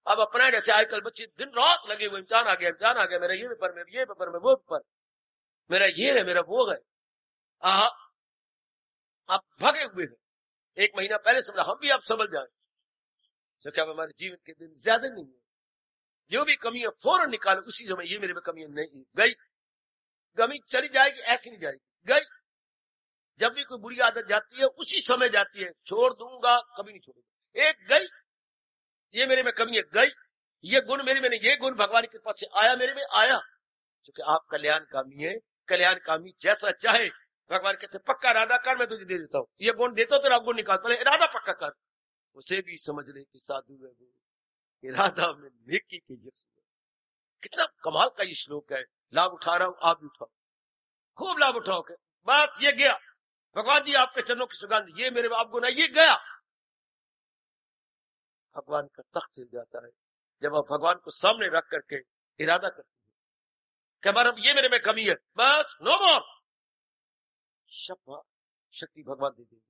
अब अपना। जैसे आजकल बच्चे दिन रात लगे हुए, इम्तिहान आ गया, मेरा ये पेपर में, ये पेपर में, वो पेपर, मेरा ये है, मेरा वो है। आप भगे हुए हैं। 1 महीना पहले समझा, हम भी आप समझ जाए तो क्या हमारे जीवन के दिन ज्यादा नहीं है। जो भी कमी है फौरन निकालो उसी समय, ये मेरे में कमी नहीं गई, कमी चली जाएगी, ऐसी नहीं जाएगी, गई। जब भी कोई बुरी आदत जाती है उसी समय जाती है, छोड़ दूंगा कभी नहीं छोड़ूंगा। एक गई, ये मेरे में कमी है, गई। ये गुण मेरे में नहीं, ये गुण भगवान के पास से आया, मेरे में आया, क्योंकि आप कल्याणकामी है। कल्याणकामी जैसा चाहे, भगवान कहते पक्का इरादा कर, मैं तुझे दे देता हूँ। ये गुण देता हूँ तो आप गुण निकाल, पहले इरादा पक्का कर। उसे भी समझ ले कि साधु है वो, इरादा में नेकी की जैसे। कितना कमाल का ये श्लोक है। लाभ उठा रहा हूं, आप भी उठाओ, खूब लाभ उठाओ। बस ये गया, भगवान जी आपके चरणों की सुगंध, ये मेरे बाप गुना, ये गया। भगवान का तख्त हिल जाता है जब आप भगवान को सामने रख करके इरादा करते हैं कि अब ये मेरे में कमी है, बस नो मोर। शक्ति भगवान दे देंगे,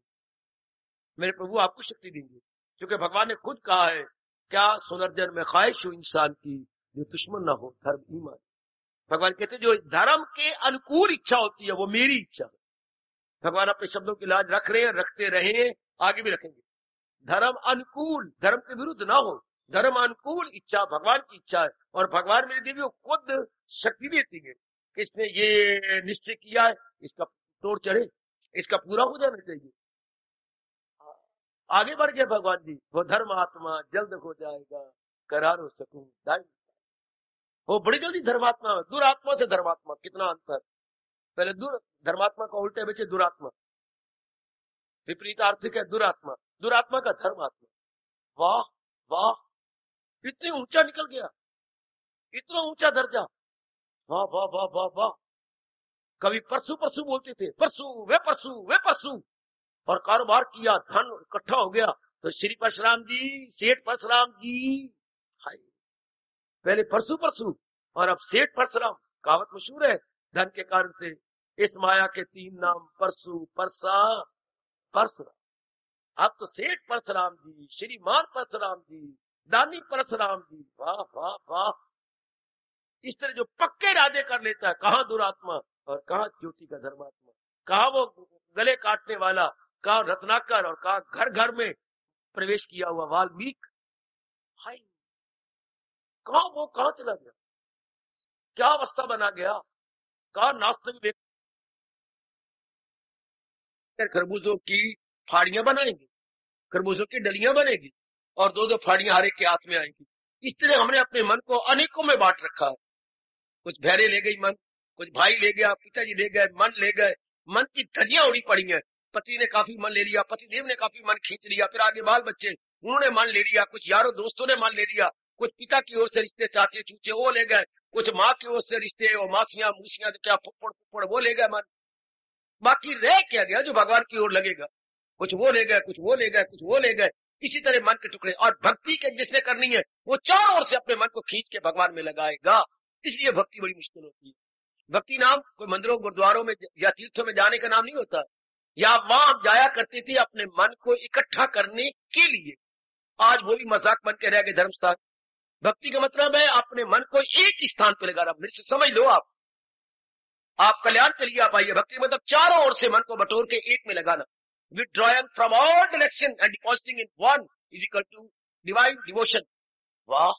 मेरे प्रभु आपको शक्ति देंगे, क्योंकि भगवान ने खुद कहा है, क्या सुनर्जन में ख्वाहिश हो इंसान की जो दुश्मन ना हो धर्म ईमान। भगवान कहते जो धर्म के अनुकूल इच्छा होती है वो मेरी इच्छा है। भगवान अपने शब्दों की लाज रख रहे हैं, रखते रहे, आगे भी रखेंगे। धर्म अनुकूल, धर्म के विरुद्ध ना हो, धर्म अनुकूल इच्छा भगवान की इच्छा है। और भगवान मेरी देवी खुद शक्ति देती है, इसने ये निश्चय किया है, इसका तोड़ चढ़े, इसका पूरा हो जाना चाहिए। आगे बढ़ गए भगवान जी, वो धर्म आत्मा जल्द हो जाएगा, करार हो सकूं दाई। वो बड़ी जल्दी धर्मात्मा, दुरात्मा से धर्मात्मा कितना अंतर। पहले धर्मात्मा का उल्टे बचे दुरात्मा, विपरीत आर्थिक है दुरात्मा, दुरात्मा का धर्मात्मा। वाह वाह, इतने ऊंचा निकल गया, इतना ऊंचा दर्जा, वाह वाह वाह वाह वाह। कभी परसू परसू बोलते थे, परसू वे परसू वे परसू, और कारोबार किया, धन इकट्ठा हो गया तो श्री परशुराम जी, सेठ परशुराम जी, हाय, पहले परसू परसू और अब सेठ परशुराम। कहावत मशहूर है, धन के कारण से इस माया के 3 नाम, परसू परसा परशुराम। अब तो सेठ परशुराम जी, श्रीमान परशुराम जी, दानी परशुराम जी, वाह वाह वाह। इस तरह जो पक्के इरादे कर लेता है, कहां दुरात्मा और कहां ज्योति का धर्मात्मा, कहां वो गले काटने वाला, कहां रत्नाकर और कहां घर घर में प्रवेश किया हुआ वाल्मीकि, हाय, कहां चला गया, क्या अवस्था बना गया, कहां नास्तिक खरबूजों की फाड़ियां बनाएंगे, खरबूजों की डलियां बनेगी और 2-2 फाड़ियां हर एक के हाथ में आएंगी। इस तरह हमने अपने मन को अनेकों में बांट रखा है। कुछ भैरे ले गई मन, कुछ भाई ले गया, पिताजी ले गए, मन ले गए, मन की धजियां उड़ी पड़ी हैं। पति ने काफी मन ले लिया, पतिदेव ने काफी मन खींच लिया, फिर आगे बाल बच्चे उन्होंने मन ले लिया, कुछ यारों दोस्तों ने मन ले लिया, कुछ पिता की ओर से रिश्ते चाचे चूचे वो ले गए, कुछ माँ की ओर से रिश्ते और मासियां मूसियां क्या फुप्पड़ फुप्पड़ वो ले गए मन। बाकी रह क्या गया जो भगवान की ओर लगेगा, कुछ वो ले गए, कुछ वो ले गए, कुछ वो ले गए। इसी तरह मन के टुकड़े, और भक्ति के जिसने करनी है वो चारों ओर से अपने मन को खींच के भगवान में लगाएगा। इसलिए भक्ति बड़ी मुश्किल होती है। भक्ति नाम कोई मंदिरों गुरुद्वारों में या तीर्थों में जाने का नाम नहीं होता, या वहां जाया करते थे अपने मन को इकट्ठा करने के लिए। आज वो भी मजाक बन के रह गए धर्म स्थान। भक्ति का मतलब है अपने मन को एक स्थान पर लगाना। मेरे से समझ लो, आप कल्याण के लिए आप आइए। भक्ति मतलब चारों ओर से मन को बटोर के एक में लगाना। withdrawing from all direction and depositing in one is equal to divine devotion। वाह,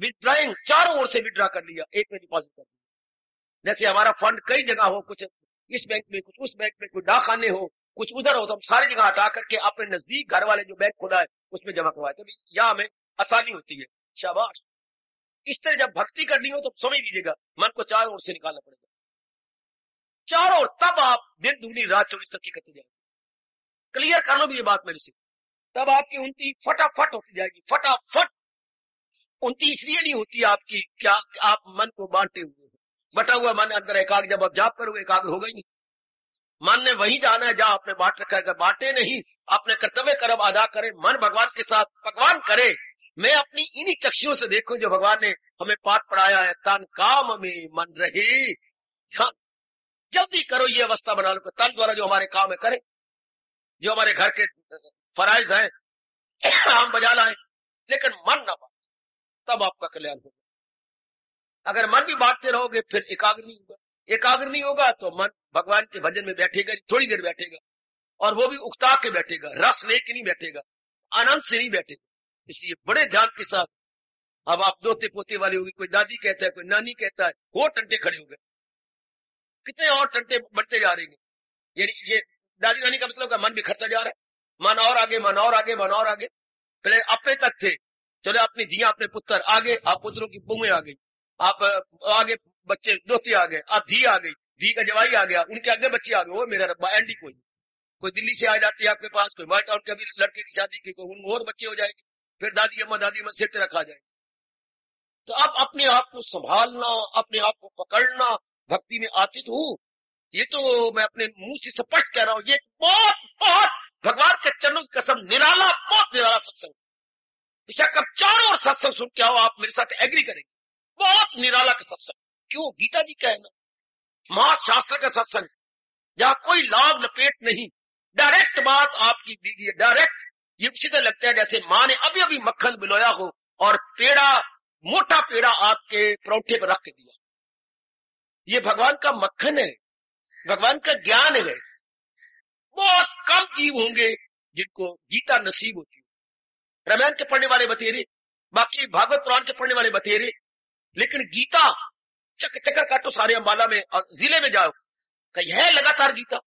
विड्रॉइंग चारों ओर से विड्रॉ कर लिया, एक में डिपॉजिट कर दिया। जैसे हमारा फंड कई जगह हो, कुछ इस बैंक में, कुछ उस बैंक में, कुछ डाकखाने हो, कुछ उधर हो, तो हम सारी जगह हटा करके अपने नजदीक घर वाले जो बैंक खुला है उसमें जमा करवाए, तो यहां हमें आसानी होती है। शाबाश। इस तरह जब भक्ति करनी हो तो समझ लीजिएगा मन को चारों ओर से निकालना पड़ेगा, चारों ओर, तब आप दिन दूनी रात 24 तरक्की करते जाएंगे। क्लियर कर लो भी ये बात मेरे से, तब आपकी उन्नति फटाफट होती जाएगी, फटाफट। उन्नति इसलिए नहीं होती आपकी क्या आप मन को बांटे हुए, बटा हुआ मन अंदर एकाग्र, जब आप जाप करोगे एकाग्र होगा ही नहीं। मन ने वही जाना है जहां आपने बांट रखा है। बांटे नहीं, अपने कर्तव्य कर्म अदा करें, मन भगवान के साथ भगवान करे। मैं अपनी इन्हीं चक्षुओं से देखूं जो भगवान ने हमें पाठ पढ़ाया है, तन काम में मन रहे ध्यान। जल्दी करो, ये अवस्था बना लो, तन द्वारा जो हमारे काम है करें, जो हमारे घर के फराइज हैं हम बजा लाएं, लेकिन मन ना बांटे, तब आपका कल्याण होगा। अगर मन भी बांटते रहोगे फिर एकाग्र नहीं होगा। एकाग्र नहीं होगा तो मन भगवान के भजन में बैठेगा, थोड़ी देर बैठेगा, और वो भी उकता के बैठेगा, रस लेके नहीं बैठेगा, आनंद से नहीं बैठेगा। इसलिए बड़े ध्यान के साथ, अब आप दोते पोते वाले होगी, कोई दादी कहता है, कोई नानी कहता है, वो टंटे खड़े हो गए, कितने और टंटे बढ़ते जा रहे हैं। ये दादी नानी का मतलब मन बिखरता जा रहा है, मन और आगे, मन और आगे, मन और आगे। पहले अपने तक थे, चलो अपनी धिया अपने पुत्र आगे, आप पुत्रों की बुएं आ गई, आप आगे बच्चे दोते आ गए, आप धी आ गई, धी का जवाई आ गया, उनके आगे बच्चे आ गए। वो मेरा रब्बा एंडी कोई दिल्ली से आ जाती है आपके पास, कोई व्हाइट टाउन के अभी लड़के की शादी की, कोई उन और बच्चे हो जाएंगे, फिर दादी अम्मा सिर पे रखा जाएगा। तो अब अपने आप को संभालना, अपने आप को पकड़ना, भक्ति में आतीत हूं, ये तो मैं अपने मुंह से स्पष्ट कह रहा हूं, ये बहुत बहुत भगवान के चरणों की कसम निराला, बहुत निराला सत्संग। बेशक अब चारों ओर सत्संग सुन के आओ, आप मेरे साथ एग्री करेंगे, बहुत निराला का सत्संग। क्यों? गीता जी का है ना, महाशास्त्र का सत्संग, जहां कोई लाभ लपेट नहीं, डायरेक्ट बात आपकी दी गई है, डायरेक्ट। ये उसी तरह लगता है जैसे माँ ने अभी अभी मक्खन बिलोया हो और पेड़ा, मोटा पेड़ा आपके परौठे पर रख के दिया। ये भगवान का मक्खन है, भगवान का ज्ञान है। बहुत कम जीव होंगे जिनको गीता नसीब होती है। रामायण के पढ़ने वाले बतेरे, बाकी भागवत पुराण के पढ़ने वाले बतेरे, लेकिन गीता चक्कर काटो सारे अंबाला में और जिले में जाओ, कहीं है लगातार गीता।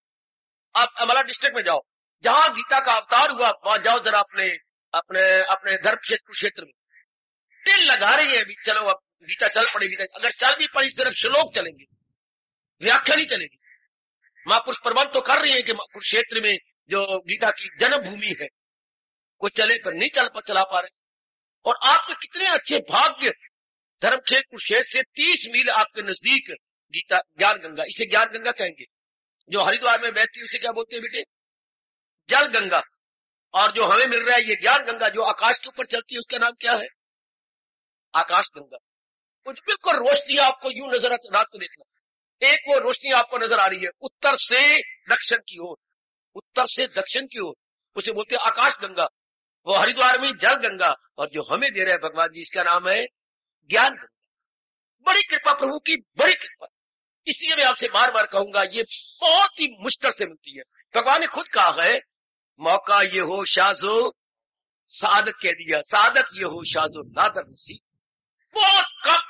आप अंबाला डिस्ट्रिक्ट में जाओ, जहां गीता का अवतार हुआ वहां जाओ जरा, अपने अपने अपने धर्म क्षेत्र में टिल लगा रही है, चलो अब गीता चल पड़ेगी। अगर चल भी पड़ी सिर्फ श्लोक चलेंगे, व्याख्या नहीं चलेगी। महापुरुष प्रबंध तो कर रही है कि कुरुक्षेत्र में जो गीता की जन्मभूमि है, कोई चले पर नहीं चला पा रहे। और आपके कितने अच्छे भाग्य, धर्म क्षेत्र कुरुक्षेत्र से 30 मील आपके नजदीक गीता ज्ञान गंगा, इसे ज्ञान गंगा कहेंगे। जो हरिद्वार में बहती है उसे क्या बोलते हैं बेटे? जल गंगा। और जो हमें मिल रहा है ये ज्ञान गंगा, जो आकाश के ऊपर चलती है, उसका नाम क्या है? आकाश गंगा। कुछ बिल्कुल रोशनी आपको यूं नजर, रात को देखना, एक वो रोशनी आपको नजर आ रही है उत्तर से दक्षिण की ओर, उत्तर से दक्षिण की ओर, उसे बोलते हैं आकाश गंगा। वो हरिद्वार में जल गंगा, और जो हमें दे रहे हैं भगवान जी, इसका नाम है ज्ञान गंगा। बड़ी कृपा प्रभु की, बड़ी कृपा। इसलिए मैं आपसे बार बार कहूंगा, ये बहुत ही मुश्किल से मिलती है। भगवान ने खुद कहा है, मौका ये हो शाजो सादत कह दिया, सादत ये हो शाजो नादर नसीब। बहुत कम,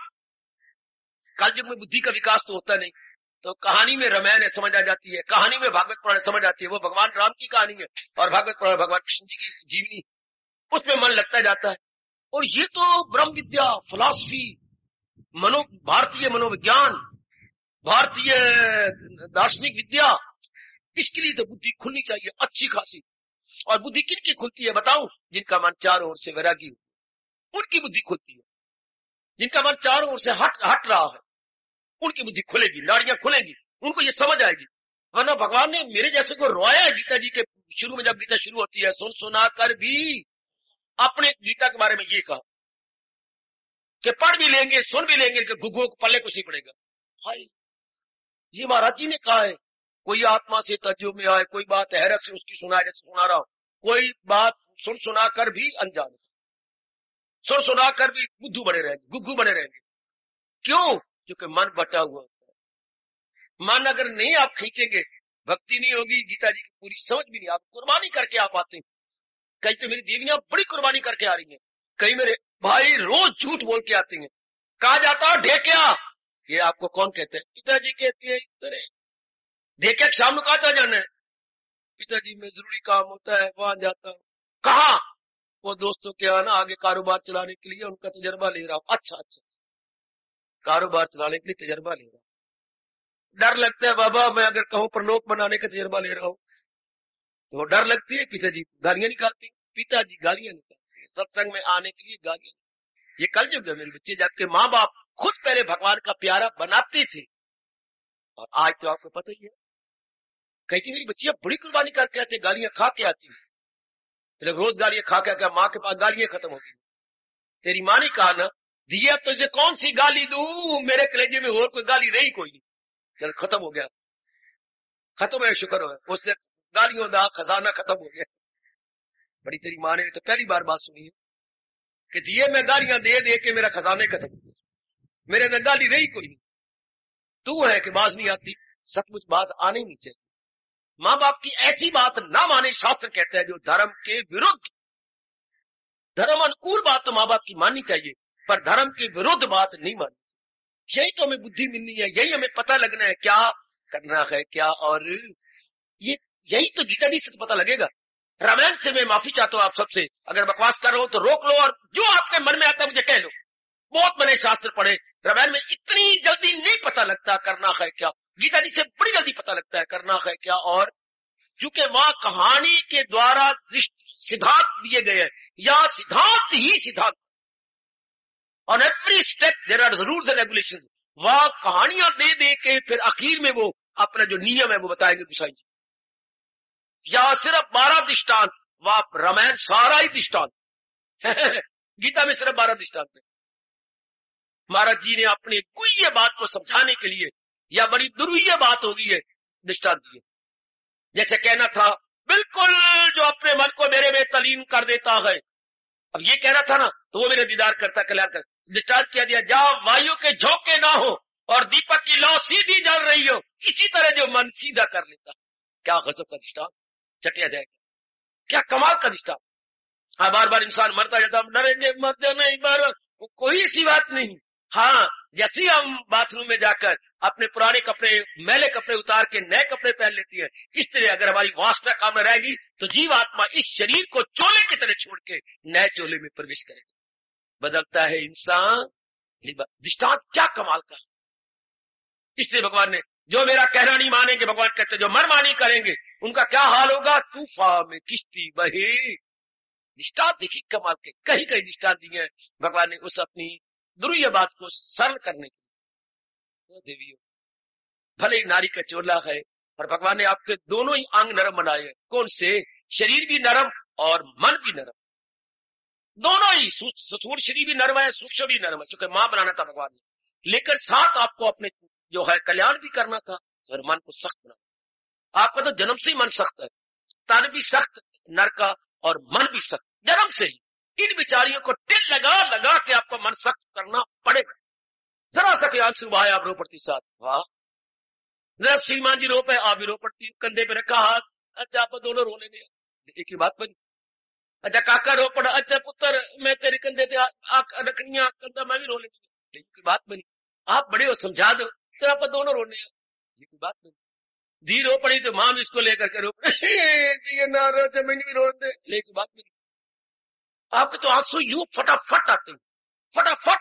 कलयुग में बुद्धि का विकास तो होता नहीं, तो कहानी में रामायण है समझ आ जाती है, कहानी में भागवत पुराण समझ आती है, वो भगवान राम की कहानी है, और भागवत पुराण भगवान कृष्ण जी की जीवनी, उसमें मन लगता जाता है। और ये तो ब्रह्म विद्या, फिलॉसफी, भारतीय मनोविज्ञान, भारतीय दार्शनिक विद्या, इसके लिए तो बुद्धि खुलनी चाहिए अच्छी खासी। और बुद्धि किन की खुलती है बताऊं? जिनका मन चारों ओर से वैरागी हो, उनकी बुद्धि खुलती है। जिनका मन चारों ओर से हट रहा है, उनकी बुद्धि खुलेगी, नाड़ियां खुलेंगी, उनको ये समझ आएगी। वरना भगवान ने मेरे जैसे को रोया है गीता जी के शुरू में, जब गीता शुरू होती है, सुन सुना कर भी अपने गीता के बारे में ये कहा कि पढ़ भी लेंगे, सुन भी लेंगे, कि गुग्गुओं को पल्ले कुछ नहीं पड़ेगा। हाय, ये महाराज जी ने कहा है, कोई आत्मा से तज्जुब में आए, कोई बात हैरत से उसकी सुनाए, जैसे सुना रहा हूं, कोई बात सुन सुना कर भी अनजान, सुन सुना कर भी बुद्धू बने रहेंगे, गुग्गू बने रहेंगे। क्यों? क्योंकि मन बटा हुआ होता है। मन अगर नहीं आप खींचेंगे, भक्ति नहीं होगी, गीता जी की पूरी समझ भी नहीं, आप कुर्बानी करके आप आते हैं। कई तो मेरी देवियां बड़ी कुर्बानी करके आ रही हैं, कई मेरे भाई रोज झूठ बोल के आते हैं। कहा जाता है ढेकिया, ये आपको कौन कहते हैं? पिताजी कहती है, ढेकिया शाम को कहा जाना है? पिताजी में जरूरी काम होता है, वहां जाता हूं। कहा? वो दोस्तों के आना, आगे कारोबार चलाने के लिए, उनका तजर्बा ले रहा हूं। अच्छा, कारोबार चलाने के लिए तजर्बा ले रहा हूं। डर लगता है बाबा, मैं अगर कहूं परलोक बनाने का तजर्बा ले रहा हूं, तो डर लगती है। पिताजी गालियां निकालती, पिताजी गालियां निकालते हैं सत्संग में आने के लिए, गालियां। ये कलयुग है मेरे बच्चे, जबकि माँ बाप खुद पहले भगवान का प्यारा बनाते थे, और आज तो आपको पता ही है। कहती मेरी बच्चियां बड़ी कुर्बानी करके आती, गालियां खा के आती है, रोज गालियां खा के, माँ के पास गालियां खत्म हो गई। तेरी माँ ने कहा ना, दिया तुझे कौन सी गाली दूं, मेरे कलेजे में और कोई गाली रही कोई नहीं, चल खत्म हो गया, खत्म है, शुक्र हो, उसने गालियों का खजाना खत्म हो गया। बड़ी तेरी माँ ने तो पहली बार बात सुनी है कि दिए मैं गालियां दे दे के मेरा खजाने खत्म हो गया, मेरे में गाली रही कोई नहीं। तू है कि बात नहीं आती, सचमुच बात आनी नहीं चाहिए। माँ बाप की ऐसी बात ना माने, शास्त्र कहता है, जो धर्म के विरुद्ध, धर्म अनुकूल बात तो माँ बाप की माननी चाहिए, पर धर्म के विरुद्ध बात नहीं माननी चाहिए। यही तो हमें बुद्धि मिलनी है, यही हमें पता लगना है क्या करना है क्या, और ये यही तो गीता जी से पता लगेगा। रामायण से मैं माफी चाहता हूं आप सबसे, अगर बकवास कर रहा हूं तो रोक लो, और जो आपके मन में आता है मुझे कह लो। बहुत मैंने शास्त्र पढ़े, रामायण में इतनी जल्दी नहीं पता लगता करना है क्या, गीता जी से बड़ी जल्दी पता लगता है करना है क्या। और चूंकि वहां कहानी के द्वारा सिद्धांत दिए गए हैं, या सिद्धांत ही सिद्धांत, on every step there are rules and regulations. वहां कहानियां दे दे के फिर आखिर में वो अपना जो नियम है वो बताएंगे गुसाई जी। या सिर्फ 12 दृष्टांत, वह रामायण सारा ही दृष्टांत गीता में सिर्फ 12 दृष्टांत है। महाराज जी ने अपनी गुह्य बात को समझाने के लिए, या बड़ी दुरूह्य बात होगी है, दृष्टांत दिए। जैसे कहना था बिल्कुल जो अपने मन को मेरे में तलीन कर देता है, अब ये कहना था ना, तो वो मेरे दीदार करता कल्याण कर। दृष्टांत किया दिया, जहां वायु के झोंके ना हो और दीपक की लौ सीधी जल रही हो, इसी तरह जो मन सीधा कर लेता। क्या गजब का दृष्टांत, चटिया जाएगा, क्या कमाल का दृष्टांत। हाँ, बार बार इंसान मरता जाता, डरेंगे मरते नहीं, बार कोई ऐसी बात नहीं। हाँ, जैसे ही हम बाथरूम में जाकर अपने पुराने कपड़े, मैले कपड़े उतार के नए कपड़े पहन लेती है, इस तरह अगर हमारी वासना काम में रहेगी तो जीव आत्मा इस शरीर को चोले की तरह छोड़ के नए चोले में प्रवेश करेगा। बदलता है इंसान। दृष्टांत क्या कमाल का। इसलिए भगवान ने, जो मेरा कहना नहीं मानेंगे, भगवान कहते जो मनमानी करेंगे उनका क्या हाल होगा, तूफान में किश्ती बहे। दृष्टांत देखिए कमाल के, कहीं कहीं दृष्टांत दिए हैं भगवान ने उस अपनी दुरूह्य बात को सरल करने के लिए। देवियों, भले ही नारी का चोला है, पर भगवान ने आपके दोनों ही अंग नरम बनाए हैं। कौन से? शरीर भी नरम और मन भी नरम, दोनों ही। स्थूल शरीर भी नरम है, सूक्ष्म भी नरम है, चूंकि मां बनाना था भगवान ने, लेकिन साथ आपको अपने जो है कल्याण भी करना था और मन को सख्त बनाना। आपका तो जन्म से ही मन सख्त है, तन भी सख्त नर का और मन भी सख्त, जन्म से ही। इन बिचारियों को टिल लगा लगा के आपको मन सख्त करना पड़ेगा। जरा सा के आंसू बहाए आप रो पड़ती साथ, वाह। जरा श्रीमान जी रो पे, आप भी रो पड़ती, कंधे पे रखा हाथ, अच्छा आप दोनों रो लेने, एक ही बात बनी। अच्छा काका रो पड़ा, अच्छा पुत्र मैं तेरे कंधे पे रखनी, कंधा मैं भी रो लेती, एक ही बात बनी। आप बड़े हो, समझा दो, तो आप दोनों रोने, ये कोई बात नहीं। धी रो पड़ी तो मां भी इसको लेकर के रो पड़े ना रो, जमीन भी रो दे, लेकिन बात नहीं। आपके तो आंसू यूं फटाफट आते हैं, फटाफट।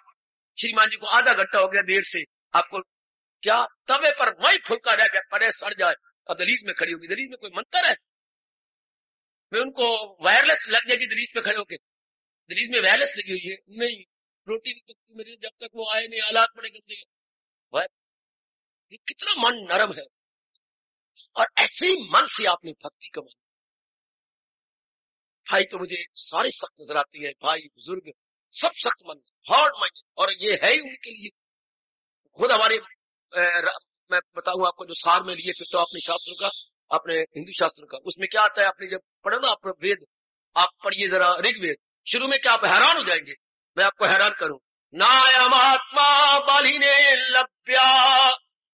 श्रीमान जी को आधा घंटा हो गया देर से, आपको क्या तवे पर वही फुलका रह गया, परे सड़ जाए, अब दलीज में खड़ी होगी। दलीज में कोई मंत्र है? मैं उनको वायरलेस लग जाएगी दलीज पे खड़े होके, दलीज में वायरलेस लगी हुई है, नहीं रोटी भी पकती मेरी, जब तक वो आए नहीं हालात बड़े गंदे। कितना मन नरम है, और ऐसे ही मन से आपने भक्ति कमाई। भाई तो मुझे सारे सख्त नजर आते हैं, भाई बुजुर्ग सब सख्त मन, हार्ड माइंड, और ये है ही उनके लिए। खुद हमारे मैं बताऊं आपको, जो सार में लिए फिर तो अपने शास्त्रों का, अपने हिंदू शास्त्रों का, उसमें क्या आता है, आपने जब पढ़ो ना आप वेद, आप पढ़िए जरा ऋग्वेद, शुरू में क्या आप हैरान हो जाएंगे, मैं आपको हैरान करूं। नायमात्मा बालिने लभ्या,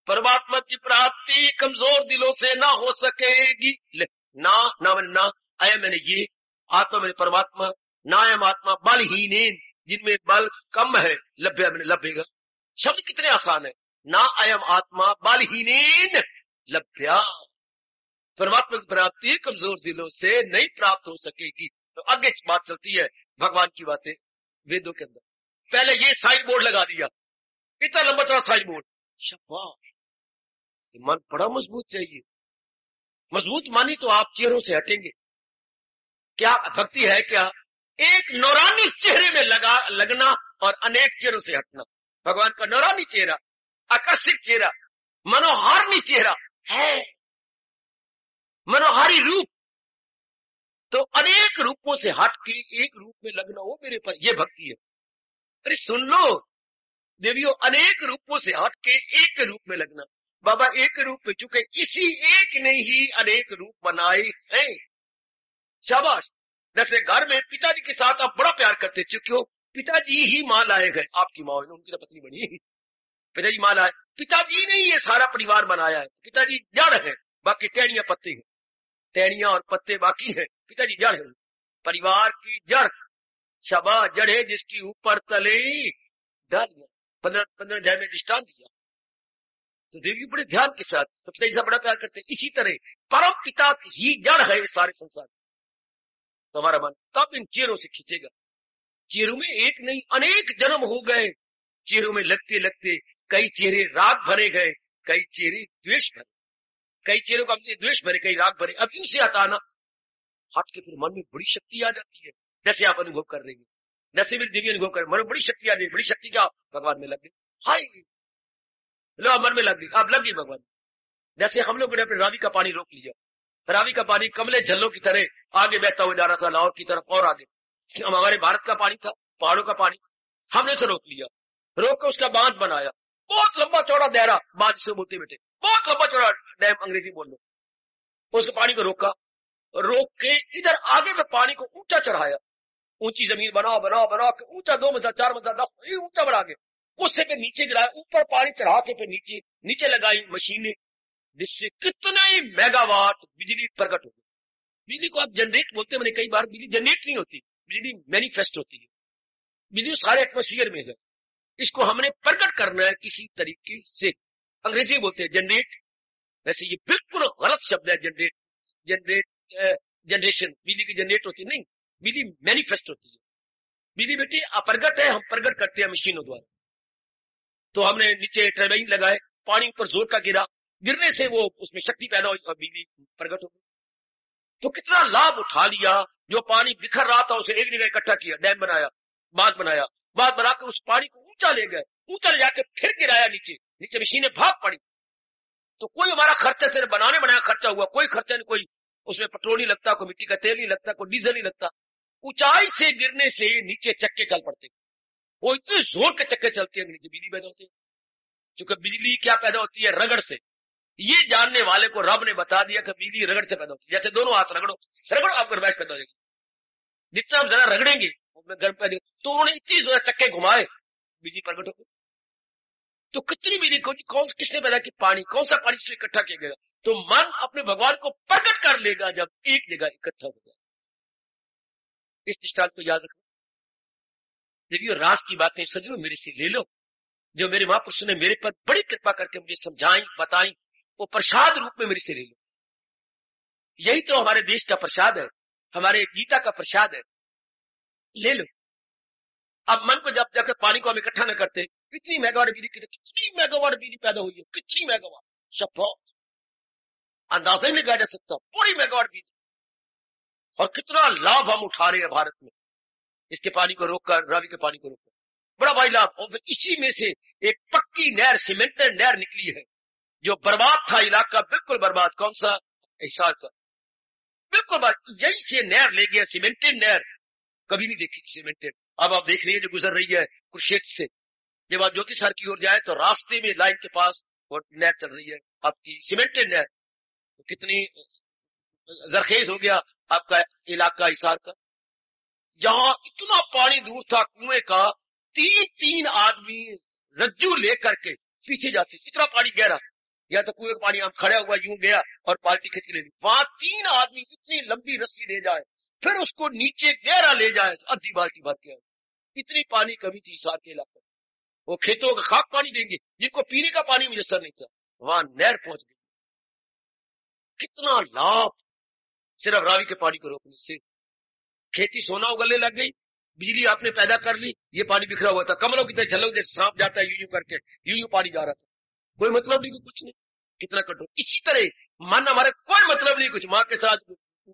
परमात्मा की प्राप्ति कमजोर दिलों से ना हो सकेगी। ना मैंने ना, आया मैंने ये, आत्मा मैंने परमात्मा, नायम आत्मा बलहीन, जिनमें बल कम है, लभ्या मैंने लभेगा। शब्द कितने आसान है, ना अयम आत्मा बलहीन लभ्या, परमात्मा की प्राप्ति कमजोर दिलों से नहीं प्राप्त हो सकेगी। तो आगे बात चलती है भगवान की बातें वेदों के अंदर। पहले ये साइन बोर्ड लगा दिया, इतना लंबा चौड़ा साइन बोर्ड, शाबाश। मन बड़ा मजबूत चाहिए, मजबूत मानी तो आप चेहरों से हटेंगे। क्या भक्ति है? क्या एक नौरानी चेहरे में लगना और अनेक चेहरों से हटना। भगवान का नौरानी चेहरा, आकर्षक चेहरा, मनोहारी चेहरा है, मनोहारी रूप। तो अनेक रूपों से हट के एक रूप में लगना, वो मेरे पर, ये भक्ति है। अरे सुन लो देवियों, अनेक रूपों से हट के एक रूप में लगना। बाबा एक रूप में, चूंकि इसी एक ने ही अनेक रूप बनाए हैं। शाबाश। जैसे घर में पिताजी के साथ आप बड़ा प्यार करते थे, क्यों? पिताजी ही मां लाए गए, आपकी मां ने, उनकी तो पत्नी बनी, पिताजी मां लाए, पिताजी ने ये सारा परिवार बनाया है। पिताजी जड़ है, बाकी टहनियां पत्ते हैं, टहनियां और पत्ते बाकी हैं, पिताजी जड़ है, परिवार की जड़। शाबाश, जड़ है जिसकी ऊपर तले डालियां। 15 अध्याय में दृष्टांत दिया। तो देवी बड़े ध्यान के साथ तो पिताजी से बड़ा प्यार करते हैं। इसी तरह परम पिता ही जड़ है इस सारे संसार। तो हमारा मन तब इन चेहरों से खींचेगा। चेहरों में एक नहीं अनेक जन्म हो गए, चेहरों में लगते लगते कई चेहरे राग भरे गए, कई चेहरे द्वेष भरे, कई चेहरों का द्वेष भरे, कई राग भरे। अब इनसे हटाना, हट के फिर मन में बड़ी शक्ति आ जाती है। जैसे आप अनुभव कर रहे हैं, जैसे भी देवी अनुभव कर, मन में बड़ी शक्ति आ जाए। बड़ी शक्ति क्या? भगवान में लग गई, हाय लो मन में लग गई, आप लग गई भगवान। जैसे हम लोगों ने अपने रावी का पानी रोक लिया, रावी का पानी कमले झल्लों की तरह आगे बहता हुआ जा रहा था लाहौर की तरफ और आगे, हमारे भारत का पानी था, पहाड़ों का पानी, हमने उसे रोक लिया, रोक कर उसका बांध बनाया, बहुत लंबा चौड़ा दायरा, बांध से बोलते बेटे, बहुत लंबा चौड़ा डैम, अंग्रेजी बोल लो, उसके पानी को रोका, रोक के इधर आगे में पानी को ऊंचा चढ़ाया, ऊंची जमीन बनाओ बनाओ बनाओ के ऊंचा 2 मंजिला 4 मंजिला 10 ऊंचा बढ़ा के उससे फिर नीचे गिराया, ऊपर पानी चढ़ा के फिर नीचे नीचे लगाई मशीनें, जिससे कितना ही मेगावाट बिजली प्रकट होगी। बिजली को आप जनरेट बोलते हैं, मैंने कई बार, बिजली जनरेट नहीं होती, बिजली मैनिफेस्ट होती है, बिजली सारे एटमोस्फियर में है, इसको हमने प्रकट करना है किसी तरीके से। अंग्रेजी बोलते हैं जनरेट, वैसे ये बिल्कुल गलत शब्द है जनरेट, जनरेशन, बिजली की जनरेट होती नहीं, बिजली मैनिफेस्ट होती है। बिजली बेटी अप्रगट है, हम प्रगट करते हैं मशीनों द्वारा। तो हमने नीचे टर्बाइन लगाए, पानी ऊपर जोर का गिरा, गिरने से वो उसमें शक्ति पैदा हुई और बिजली प्रगट हो गई। तो कितना लाभ उठा लिया, जो पानी बिखर रहा था उसे एक जगह इकट्ठा किया, डैम बनाया, बांध बनाया, बांध बनाकर उस पानी को ऊंचा ले गए, ऊंचा ले जाकर फिर गिराया नीचे, नीचे मशीनें भाग पड़ी। तो कोई हमारा खर्चा सिर्फ बनाने बनाया खर्चा हुआ, कोई खर्चा नहीं, कोई उसमें पेट्रोल नहीं लगता, कोई मिट्टी का तेल नहीं लगता, कोई डीजल नहीं लगता। ऊंचाई से गिरने से नीचे चक्के चल पड़ते, वो इतने जोर के चक्के चलते हैं नीचे बिजली पैदा होती है। क्योंकि बिजली क्या पैदा होती है? रगड़ से। ये जानने वाले को रब ने बता दिया कि बिजली रगड़ से पैदा होती है। जैसे दोनों हाथ रगड़ो, रगड़ो, आपको गर्माइश पैदा हो जाएगी। जितना आप जरा रगड़ेंगे गर्म पैदा, तो उन्होंने इतनी जोर चक्के घुमाए, बिजली प्रकट हो गई। तो कितनी बिजली, कौन किसने पैदा की? पानी। कौन सा पानी से इकट्ठा किया गया? तो मन अपने भगवान को प्रकट कर लेगा जब एक जगह इकट्ठा हो जाए। इस दृष्टांत को याद रखो। देखिए रास की बातें सजो मेरे से ले लो, जो मेरे महापुरुषों ने मेरे पर बड़ी कृपा करके मुझे समझाई बताई, वो प्रसाद रूप में मेरे से ले लो। यही तो हमारे देश का प्रसाद है, हमारे गीता का प्रसाद है, ले लो। अब मन को जब जाकर पानी को हम इकट्ठा न करते, कितनी मेगावाट बिजली, कितनी मेगावाट बिजली पैदा हुई है, कितनी मेगावाट, सब अंदाजा ही नहीं लगाया जा सकता, पूरी मेगावाट बिजली। और कितना लाभ हम उठा रहे हैं भारत में, इसके पानी को रोककर, रावी के पानी को रोककर, बड़ा भाई लाभ। और फिर इसी में से एक पक्की नहर, सीमेंटेड नहर निकली है, जो बर्बाद था इलाका, बिल्कुल बर्बाद। कौन सा? हिसार का, बिल्कुल बर्बाद। यही से नहर ले गया, सीमेंटेड नहर, कभी नहीं देखी सीमेंटेड। अब आप देख रही है जो गुजर रही है कुरुक्षेत्र से, जब आप ज्योतिषहर की ओर जाए तो रास्ते में लाइन के पास वो नहर चल रही है आपकी, सीमेंटेड नहर। तो कितनी जरखेज हो गया आपका इलाका हिसार का, जहां इतना पानी दूर था कुएं का, 3 आदमी रज्जू लेकर के पीछे जाते, इतना पानी गहरा, या तो कुएं का पानी हम खड़ा हुआ यूं गया और बाल्टी खींच के ले ली, वहां 3 आदमी इतनी लंबी रस्सी ले जाए, फिर उसको नीचे गहरा ले जाए, आधी बाल्टी भर के। इतनी पानी कमी थी हिसार के इलाके में। वो खेतों का खाक पानी देंगे, जिनको पीने का पानी मुयसर नहीं था, वहां नहर पहुंच गई। कितना लाभ सिर्फ रावी के पानी को रोकने से। खेती सोना उगलने लग गई, बिजली आपने पैदा कर ली, ये पानी बिखरा हुआ था, कमलों की तरह झलक जैसे सांप जाता है यूं करके, यूं पानी जा रहा था, कोई मतलब नहीं, कुछ नहीं, कितना कंट्रोल। इसी तरह मन हमारे कोई मतलब नहीं, कुछ माँ के साथ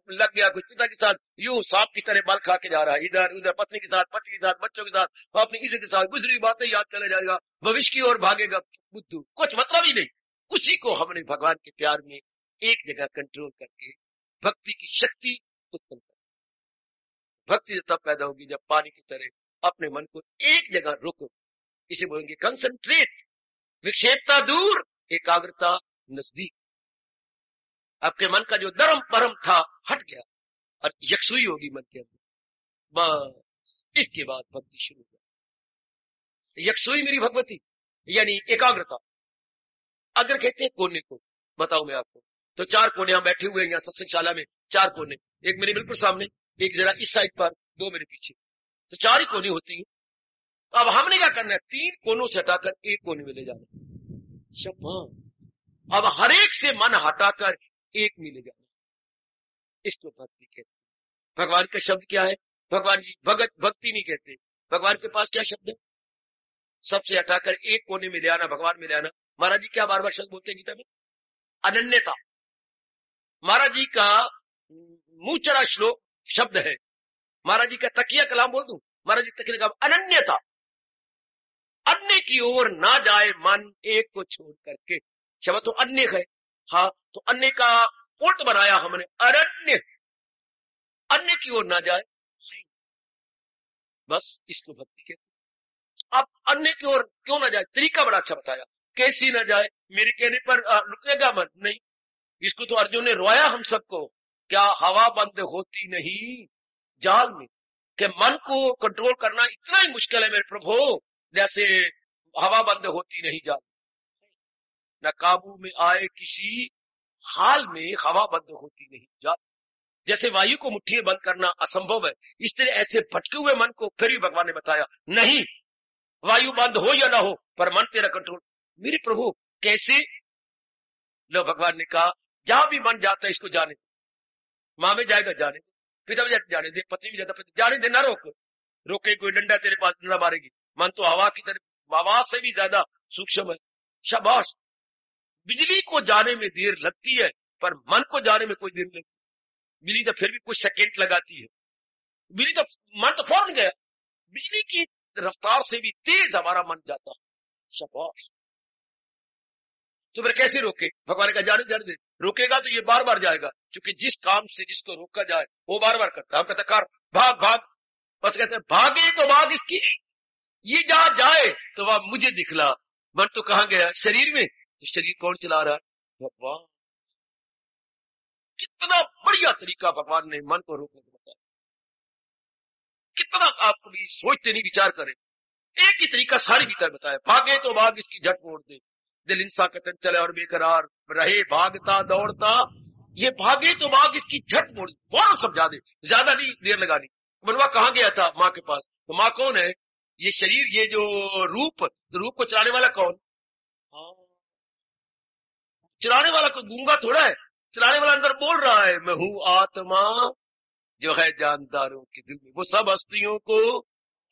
लग गया, कुछ पिता के साथ यूं सांप की तरह बल खा के जा रहा है, इधर उधर, पत्नी के साथ, पति के साथ, बच्चों के साथ, वो अपनी इज्जत के साथ गुजरी बातें याद चले जाएगा, भविष्य की ओर भागेगा बुद्धू, कुछ मतलब ही नहीं। उसी को हमने भगवान के प्यार में एक जगह कंट्रोल करके भक्ति की शक्ति उत्पन्न कर। भक्ति तब पैदा होगी जब पानी की तरह अपने मन को एक जगह रोको, इसे बोलेंगे कंसंट्रेट। विक्षेपता दूर, एकाग्रता नजदीक। आपके मन का जो धर्म परम था हट गया और यकसुई होगी मन के अंदर, बस इसके बाद भक्ति शुरू हो। यकसुई मेरी भगवती यानी एकाग्रता। अगर कहते हैं कोने को, बताओ मैं आपको, तो 4 कोने हम बैठे हुए हैं यहाँ सत्संगशाला में, 4 कोने, एक मेरे बिल्कुल सामने, एक जरा इस साइड पर, 2 मेरे पीछे, तो 4 ही कोने होती हैं। अब हमने क्या करना है? 3 कोनों से हटाकर एक कोने में ले जाना। अब हर एक से मन हटाकर एक में ले जाना, इसको भक्ति कहते हैं। भगवान का शब्द क्या है? भगवान जी भगत भक्ति नहीं कहते, भगवान के पास क्या शब्द है? सबसे हटाकर एक कोने में ले आना, भगवान में ले आना। महाराज जी क्या बार बार शब्द बोलते हैं गीता में? अनन्यता। महाराज जी का मुंह चढ़ा श्लोक शब्द है, महाराज जी का तकिया कलाम बोल दूं, महाराज जी तकिया कलाम अनन्यता। अन्य की ओर ना जाए मन, एक को छोड़ करके। शब्द तो अन्य है, हाँ, तो अन्य का पोर्ट बनाया हमने, अरण्य, अन्य की ओर ना जाए, बस इसको भक्ति के। अब अन्य की ओर क्यों ना जाए, तरीका बड़ा अच्छा बताया, कैसी ना जाए, मेरे कहने पर रुकेगा मन नहीं। इसको तो अर्जुन ने रोया हम सबको, क्या हवा बंद होती नहीं जाल में, कि मन को कंट्रोल करना इतना ही मुश्किल है मेरे प्रभु, जैसे हवा बंद होती नहीं जाल, न काबू में आए किसी हाल में हवा बंद होती नहीं जाल। जैसे वायु को मुट्ठी में बंद करना असंभव है, इस तरह ऐसे भटके हुए मन को फिर भी भगवान ने बताया, नहीं, वायु बंद हो या ना हो पर मन तेरा कंट्रोल। मेरे प्रभु कैसे? लो भगवान ने कहा, जहां भी मन जाता है इसको जाने, माँ में जाएगा जाने, पिता में जाने दे, पत्नी में जाता जाने दे, ना रोक, रोके कोई डंडा तेरे पास डंडा मारेगी। मन तो हवा की तरह, हवा से भी ज्यादा सूक्ष्म है। शाबाश, बिजली को जाने में देर लगती है पर मन को जाने में कोई देर नहीं लगती। बिजली तो फिर भी कुछ सेकेंड लगाती है, बिजली तो मन तो फौरन गया, बिजली की रफ्तार से भी तेज हमारा मन जाता है। शाबाश, तो फिर कैसे रोके? भगवान का जाने जाने दे, रोकेगा तो ये बार बार जाएगा, क्योंकि जिस काम से जिसको रोका जाए वो बार बार करता है। हम कहते कर, भाग भाग, बस कहते हैं भागे तो भाग इसकी, ये जहां जाए तो वह मुझे दिखला। मन तो कहां गया? शरीर में, तो शरीर कौन चला रहा है? भगवान। कितना बढ़िया तरीका भगवान ने मन को रोकने को बताया, कितना आप कभी सोचते नहीं, विचार करें। एक ही तरीका सारी गीता बताया, भागे तो भाग इसकी झट मोड़ दे, दिल इंसान का तन चले और बेकरार रहे भागता दौड़ता, ये भागे तो भाग इसकी झट मोड़, फौरन समझा दे, ज्यादा नहीं देर लगानी। मनवा कहां गया था? माँ के पास। तो माँ कौन है? ये शरीर, ये जो रूप, तो रूप को चलाने वाला कौन? चलाने वाला कोई गूंगा थोड़ा है, चलाने वाला अंदर बोल रहा है, मैं हूं आत्मा जो है जानदारों के दिल में। वो सब हस्तियों को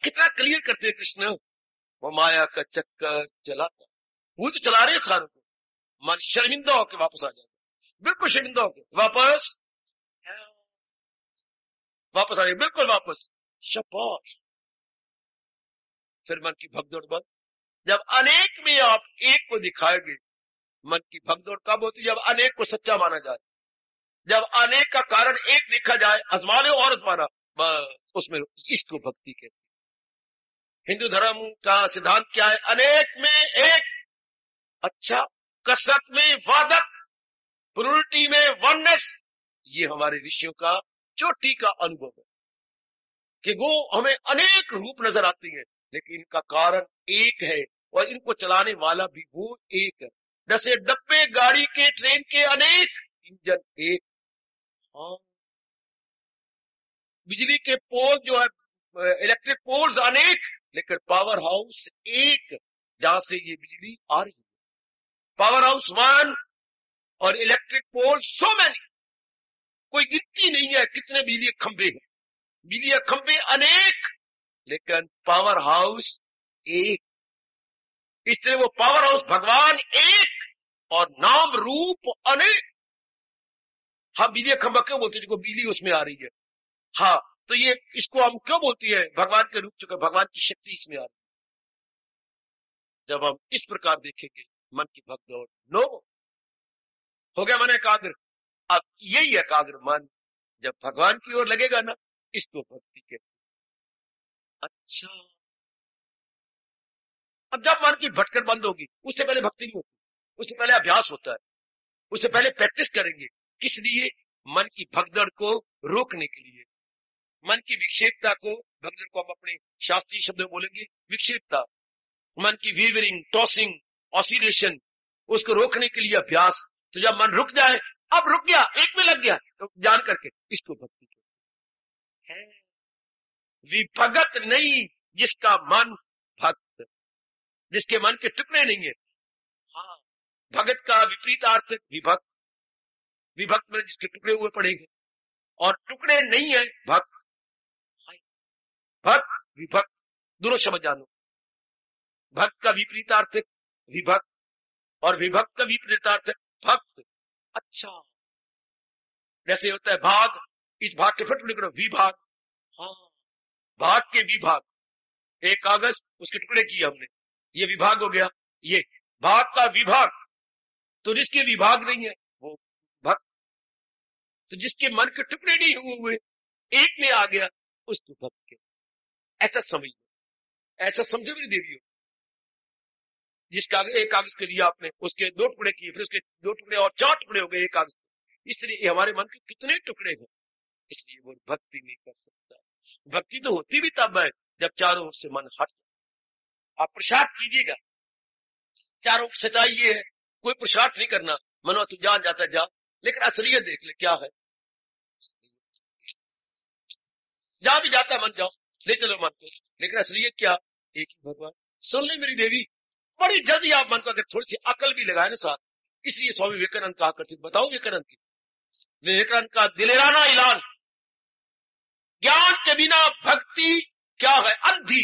कितना क्लियर करते हैं कृष्ण, वो माया का चक्कर चलाता, वो तो चला रहे सारों को। मन शर्मिंदा होकर वापस आ जाता, बिल्कुल शर्मिंदा होकर वापस आ जाए, बिल्कुल वापस। शाबाश। फिर मन की भगदौड़ बंद। जब अनेक में आप एक को दिखाएंगे, मन की भगदौड़ कब होती है? जब अनेक को सच्चा माना जाए, जब अनेक का कारण एक देखा जाए, आजमा लो और आजमाना, उसमें इसको भक्ति कहते हैं। हिंदू धर्म का सिद्धांत क्या है? अनेक में एक। अच्छा, कसरत में वादक, प्लुरलिटी में वननेस, ये हमारे ऋषियों का चोटी का अनुभव है कि वो हमें अनेक रूप नजर आती है, लेकिन इनका कारण एक है और इनको चलाने वाला भी वो एक है। जैसे डब्बे गाड़ी के, ट्रेन के अनेक, इंजन एक। हाँ, बिजली के पोल जो है, इलेक्ट्रिक पोल्स अनेक, लेकिन पावर हाउस एक, जहां से ये बिजली आ रही है। पावर हाउस वन और इलेक्ट्रिक पोल सो मैनी, कोई गिनती नहीं है कितने बिजली खंभे हैं। बिजली खंभे अनेक, लेकिन पावर हाउस एक। इसलिए वो पावर हाउस भगवान एक और नाम रूप अनेक। हाँ, बिजली खंभा क्यों बोलते हैं? जो बिजली उसमें आ रही है। हाँ, तो ये इसको हम क्यों बोलती है? भगवान के रूप, चुके भगवान की शक्ति इसमें आ रही है। जब हम इस प्रकार देखेंगे, मन की भगदौड़ नो हो गया, मन एकाग्र। अब यही एकाग्र मन जब भगवान की ओर लगेगा ना, इसको भक्ति कहते हैं। अच्छा, अब जब मन की भटकन बंद होगी, उससे पहले भक्ति नहीं होती, उससे पहले अभ्यास होता है, उससे पहले प्रैक्टिस करेंगे। किस लिए? मन की भगदड़ को रोकने के लिए, मन की विक्षेपता को, भगदड़ को हम अपने शास्त्रीय शब्द में बोलेंगे विक्षेपता, मन की वीवरिंग, टॉसिंग, ऑसिलेशन, उसको रोकने के लिए अभ्यास। तो जब मन रुक जाए, अब रुक गया, एक में लग गया, तो जान करके इसको भक्ति कहते हैं। विभगत नहीं जिसका मन भक्त, जिसके मन के टुकड़े नहीं है। हाँ, भगत का विपरीत अर्थ विभक्त, विभक्त में जिसके टुकड़े हुए पड़ेंगे, और टुकड़े नहीं है भक्त। भक्त विभक्त दोनों समझ जानो। भक्त का विपरीतार्थ विभक्त और विभक्त का विपरीतार्थ भक्त। अच्छा, जैसे होता है भाग, इस भाग के फिर टुकड़े करो, विभाग। हाँ, भाग के विभाग, एक कागज उसके टुकड़े किए हमने, ये विभाग हो गया। ये भाग का विभाग, तो जिसके विभाग नहीं है तो जिसके मन के टुकड़े नहीं हुए एक में आ गया उसको भक्त के, ऐसा समझ लो, ऐसा समझो मेरी देवियों। जिसका एक कागज के लिए आपने उसके 2 टुकड़े किए, फिर उसके 2 टुकड़े और 4 टुकड़े हो गए एक कागज। इस तरह हमारे मन के कितने टुकड़े हैं, इसलिए वो भक्ति नहीं कर सकता। भक्ति तो होती भी तब है जब चारों ओर से मन हट। आप प्रसाद कीजिएगा, चारों की सच्चाई ये है, कोई प्रसाद नहीं करना, मनवा तू जान जाता जा, लेकिन असलियत देख ले क्या है। जा भी जाता मन, जाओ ले चलो मन को, लेकिन असलियत क्या, एक ही भगवान। सुन ले मेरी देवी, बड़ी जल्दी आप मन को अगर थोड़ी सी अकल भी लगाए ना साथ, इसलिए स्वामी विवेकानंद कहा करते, बताओ विवेकानंद की, विवेकानंद का दिलेराना ऐलान, ज्ञान के बिना भक्ति क्या है, अंधी।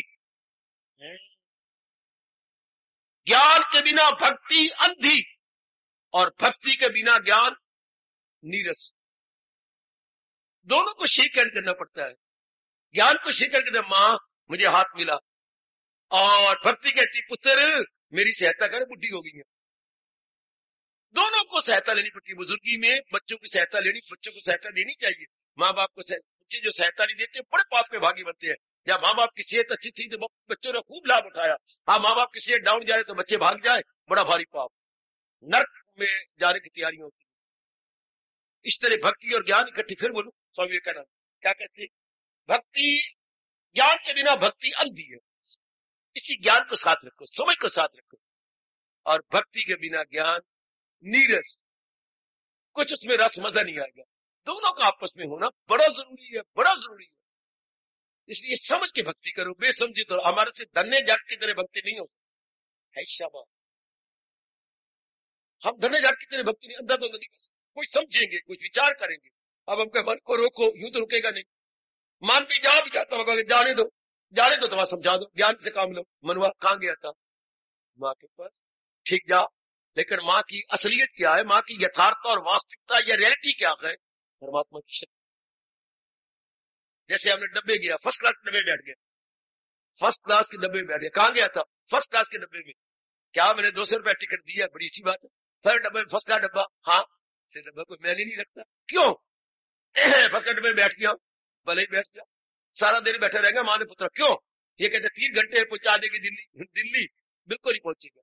ज्ञान के बिना भक्ति अंधी, और भक्ति के बिना ज्ञान नीरस। दोनों को स्वीकार करना पड़ता है। ज्ञान को स्वीकार करना, मां मुझे हाथ मिला, और भक्ति कहती पुत्र मेरी सहायता कर, बुढ़ी हो गई है। दोनों को सहायता लेनी पड़ती है। बुजुर्गी में बच्चों की सहायता लेनी, बच्चों को सहायता देनी चाहिए। माँ बाप को बच्चे जो सहायता नहीं देते बड़े पाप के भागी बनते हैं। जब माँ बाप की सेहत अच्छी थी तो बच्चों ने खूब लाभ उठाया, हाँ माँ बाप की सेहत डाउन जाए तो बच्चे भाग जाए, बड़ा भारी पाप, नर्क में जाने की तैयारियां होती है। इस तरह भक्ति और ज्ञान इकट्ठी। फिर बोलू स्वामी विवेकानंद क्या कहते, भक्ति, ज्ञान के बिना भक्ति अंधी है, इसी ज्ञान को साथ रखो, समझ को साथ रखो, और भक्ति के बिना ज्ञान नीरस, कुछ उसमें रस मजा नहीं आएगा। दोनों का आपस में होना बड़ा जरूरी है, बड़ा जरूरी है। इसलिए समझ के भक्ति करो, बेसमझी तो हमारे से धन्य जाट की तरह भक्ति नहीं होती है। शाबाश, हम धन्य जाट की तरह भक्ति नहीं, अंधा तो नहीं, कुछ समझेंगे, कुछ विचार करेंगे। अब हमके मन को रोको, यूं तो रुकेगा नहीं। मान भी जा भी जाता होगा, जाने दो, जाने दो, तो समझा दो, ज्ञान से काम लो। मनवा कहां गया था, माँ के पास, ठीक जा, लेकिन माँ की असलियत क्या है, माँ की यथार्थ और वास्तविकता या रियलिटी क्या है, परमात्मा की शक्ति। जैसे हमने डब्बे गया, फर्स्ट क्लास के डब्बे बैठ गए, फर्स्ट क्लास के डब्बे में बैठ गए, कहां गया था, फर्स्ट क्लास के डब्बे में। क्या मैंने 200 रुपया टिकट दिया, बड़ी अच्छी बात है, फिर डब्बे में फर्स्ट क्लास डब्बा, हाँ से डब्बा कोई मैंने नहीं रखता, क्यों फर्स्ट क्लास डब्बे में बैठ गया, भले ही बैठ गया, सारा दिन बैठे रहेगा माँ ने पुत्र, क्यों, ये कहते 3 घंटे पहुंचा देगी दिल्ली, दिल्ली बिल्कुल ही पहुंचेगा।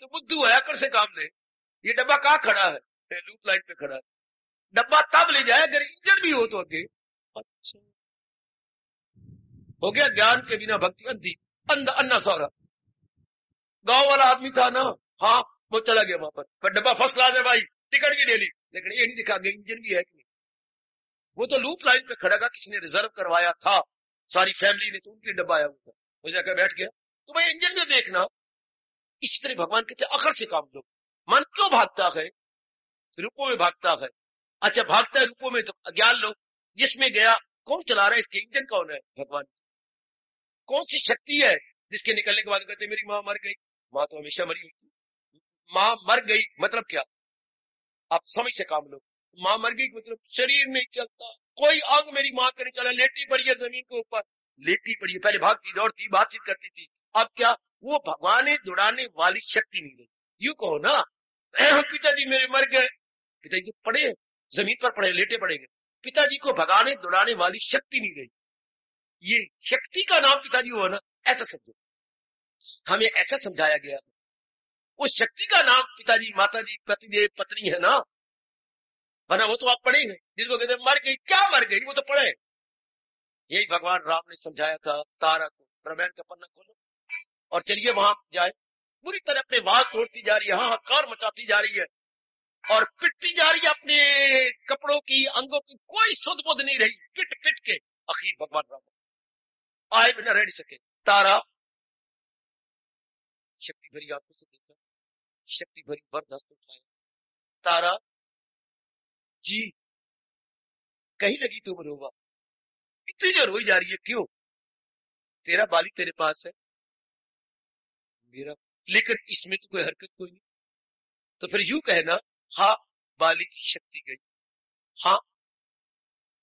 तो बुद्धू है, कर से काम ले, ये डब्बा कहाँ खड़ा है, लूप लाइन पे खड़ा है, डब्बा तब ले जाए अगर इंजन भी हो तो आगे। अच्छा हो गया, ज्ञान के बिना भक्ति अंधी, अन्ना सौरा। गांव वाला आदमी था ना, हाँ वो चला गया वहां पर डब्बा फर्स्ट क्लास है भाई, टिकट भी ले ली, लेकिन ये नहीं दिखा गया इंजन भी है कि नहीं। वो तो लूप लाइन पे खड़ा था, किसने रिजर्व करवाया था, सारी फैमिली ने, तो उनके डब्बा आया हुआ था, वो जाकर बैठ गया, तो भाई इंजन में देखना। इस तरह भगवान कहते अखर से काम लो। मन क्यों भागता है, रूपों में भागता है, अच्छा भागता है रूपों में, तो ज्ञान लो, जिसमें गया कौन चला रहा है, इसके इंजन कौन है, भगवान। कौन सी शक्ति है जिसके निकलने के बाद कहते मेरी माँ मर गई, माँ तो हमेशा मरी हुई, माँ मर गई मतलब क्या, आप समझ से काम लो। माँ मर गई मतलब शरीर नहीं चलता, कोई अंग मेरी माँ का नहीं चला, लेटी पड़ी है जमीन के ऊपर, लेटी पड़ी है, पहले भागती दौड़ती बातचीत करती थी, अब क्या, वो भगवान दुड़ाने वाली शक्ति नहीं रही। यूं कहो ना, पिताजी मेरे मर गए, पिताजी पड़े जमीन पर, पड़े लेटे पड़ेंगे, पिताजी को भगाने दुड़ाने वाली शक्ति नहीं रही। ये शक्ति का नाम पिताजी हुआ ना, ऐसा समझो, हमें ऐसा समझाया गया। उस शक्ति का नाम पिताजी, माताजी, पतिदेव, पत्नी है ना, वरना वो तो आप पढ़ेंगे, जिसको कहते मर गई, क्या मर गई, वो तो पढ़े। यही भगवान राम ने समझाया था तारा को, रामायण का पन्ना खोलो और चलिए वहां जाए, पूरी तरह अपने वाल तोड़ती जा रही है, हाहाकार मचाती जा रही है, और पिटती जा रही है अपने कपड़ों की, अंगों की, कोई सुध बुध नहीं रही, पिट पिट के आखिर भगवान राम आए बिना रह नहीं सके। तारा शक्ति भरी आंखों से देखा, शक्ति भरी बर्दाश्त उठाया, तारा जी कहीं लगी तुम रोवा, इतनी जो रोई जा रही है क्यों, तेरा बाली तेरे पास है, मेरा, लेकिन इसमें तो कोई हरकत कोई नहीं। तो फिर यूं कहना, हाँ बाली की शक्ति गई, हाँ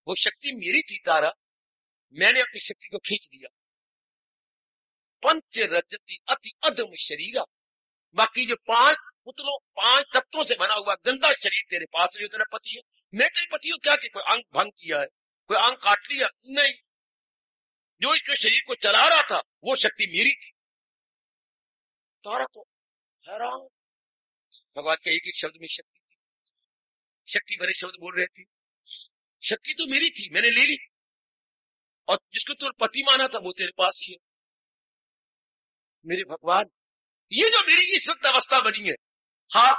वो शक्ति मेरी थी तारा, मैंने अपनी शक्ति को खींच दिया। पंच रजती अति अधम शरीरा, बाकी जो 5 पुतलों 5 तत्वों से बना हुआ गंदा शरीर तेरे पास है, जो तेरा पति है, मैं तेरे पति को क्या कि कोई अंग भंग किया है, कोई अंग काट लिया, नहीं। जो इसके शरीर को चला रहा था वो शक्ति मेरी थी। तारा तो हैरान, भगवान के एक एक शब्द में शक्ति थी, शक्ति भरे शब्द बोल रहे थे। शक्ति तो मेरी थी, मैंने ले ली, और जिसको तुम पति माना था वो तेरे पास ही है। मेरे भगवान, ये जो मेरी इस वक्त अवस्था बनी है, हाँ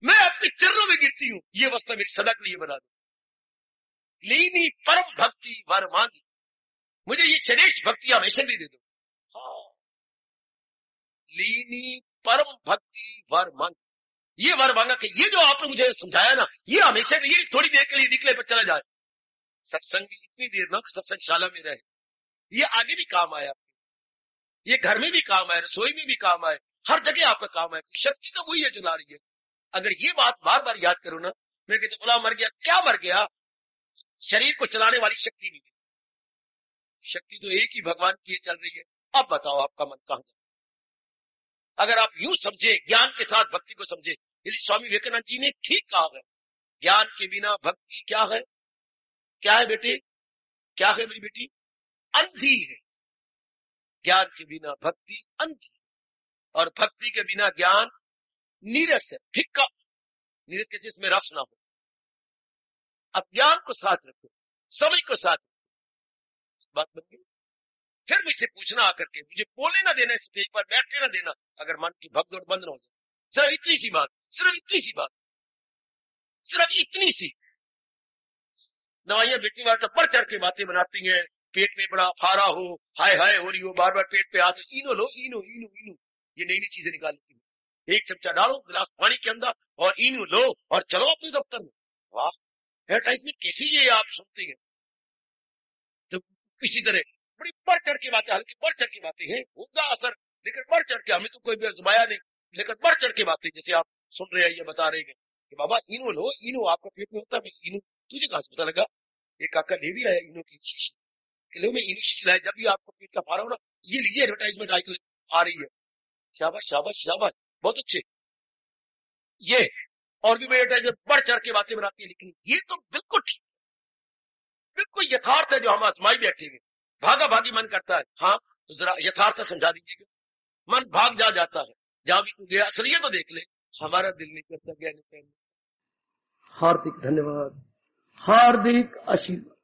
मैं अपने चरणों में गिरती हूं, ये अवस्था मेरी सदा के लिए बना दो। लीनी परम भक्ति वर मांगी, मुझे ये श्रेष्ठ भक्ति हमेशा भी दे दो। हाँ, लीनी परम भक्ति वर मांगी, ये वर मांगा कि ये जो आपने मुझे समझाया ना, ये हमेशा, ये थोड़ी देर के लिए निकले पर चला जाए। सत्संग भी इतनी देर ना सत्संगशाला में रहे, ये आगे भी काम आया, ये घर में भी काम आए, रसोई में भी काम आए, हर जगह आपका काम आए। शक्ति तो वही है जो ला रही है। अगर ये बात बार बार याद करो ना, मैं कहते गुलाम मर गया, क्या मर गया? शरीर को चलाने वाली शक्ति नहीं, शक्ति तो एक ही भगवान की चल रही है। अब बताओ आपका मन कहां जाए? अगर आप यूं समझे, ज्ञान के साथ भक्ति को समझे, इसलिए स्वामी विवेकानंद जी ने ठीक कहा है, ज्ञान के बिना भक्ति क्या है? क्या है बेटे? क्या है मेरी बेटी? अंधी है। ज्ञान के बिना भक्ति अंधी, और भक्ति के बिना ज्ञान नीरस है, फिक्का। नीरस के जिसमें रस ना हो। अब ज्ञान को साथ रखो, समय को साथ रखो, बात बन गई। फिर मुझसे पूछना आकर के, मुझे बोले ना देना, स्टेज पर बैठने ना देना, अगर मन की भगदौड़ बंद ना हो जाए। सिर्फ इतनी सी बात, सिर्फ इतनी सी बात, सिर्फ इतनी सी। दवाइयां बेटने वाले तो बढ़ चढ़ के बातें बनाती हैं, पेट में बड़ा फारा हो, हाय हाय हो रही हो, बार बार पेट पे आते, इनो लो, इनो इनो इनो, ये नई नई चीजें निकाल लेती है। एक चमचा डालो गिलास पानी के अंदर और इनो लो और चलो अपने दफ्तर में। वाह, एडवर्टाइजमेंट कैसी ये आप सुनते हैं। तो इसी तरह बड़ी बढ़ चढ़ की बातें, हल्की बढ़ चढ़ की बातें हैं, होगा असर, लेकिन बढ़ चढ़ के, हमें तो कोई भी आजमाया नहीं, लेकिन बढ़ चढ़ के बातें, जैसे आप सुन रहे हैं, ये बता रहे हैं कि बाबा इनो लो, इनो आपका पेट में होता है, इनो तुझे कहां से पता लगा? एक काका ले भी आया इनो की शीशी, कि लो मैं इनो शीशी लाया, जब भी आपको पेट का फारा हो ना, ये लीजिए, एडवर्टाइजमेंट आजकल आ रही है। शाबाश शाबाश शाबाश, बहुत अच्छे। ये और भी बड़े एडवर्टाइजमेंट बढ़ चढ़ के बातें बनाती है, लेकिन ये तो बिल्कुल ठीक, बिल्कुल यथार्थ है जो हम आजमाई बैठेंगे। भागा भागी मन करता है, हाँ तो जरा यथार्थ समझा दीजिएगा। मन भाग जा जाता है, जहां भी तू गया असलियत तो देख ले, हमारा दिल नहीं करता गया नहीं। हार्दिक धन्यवाद, हार्दिक आशीर्वाद।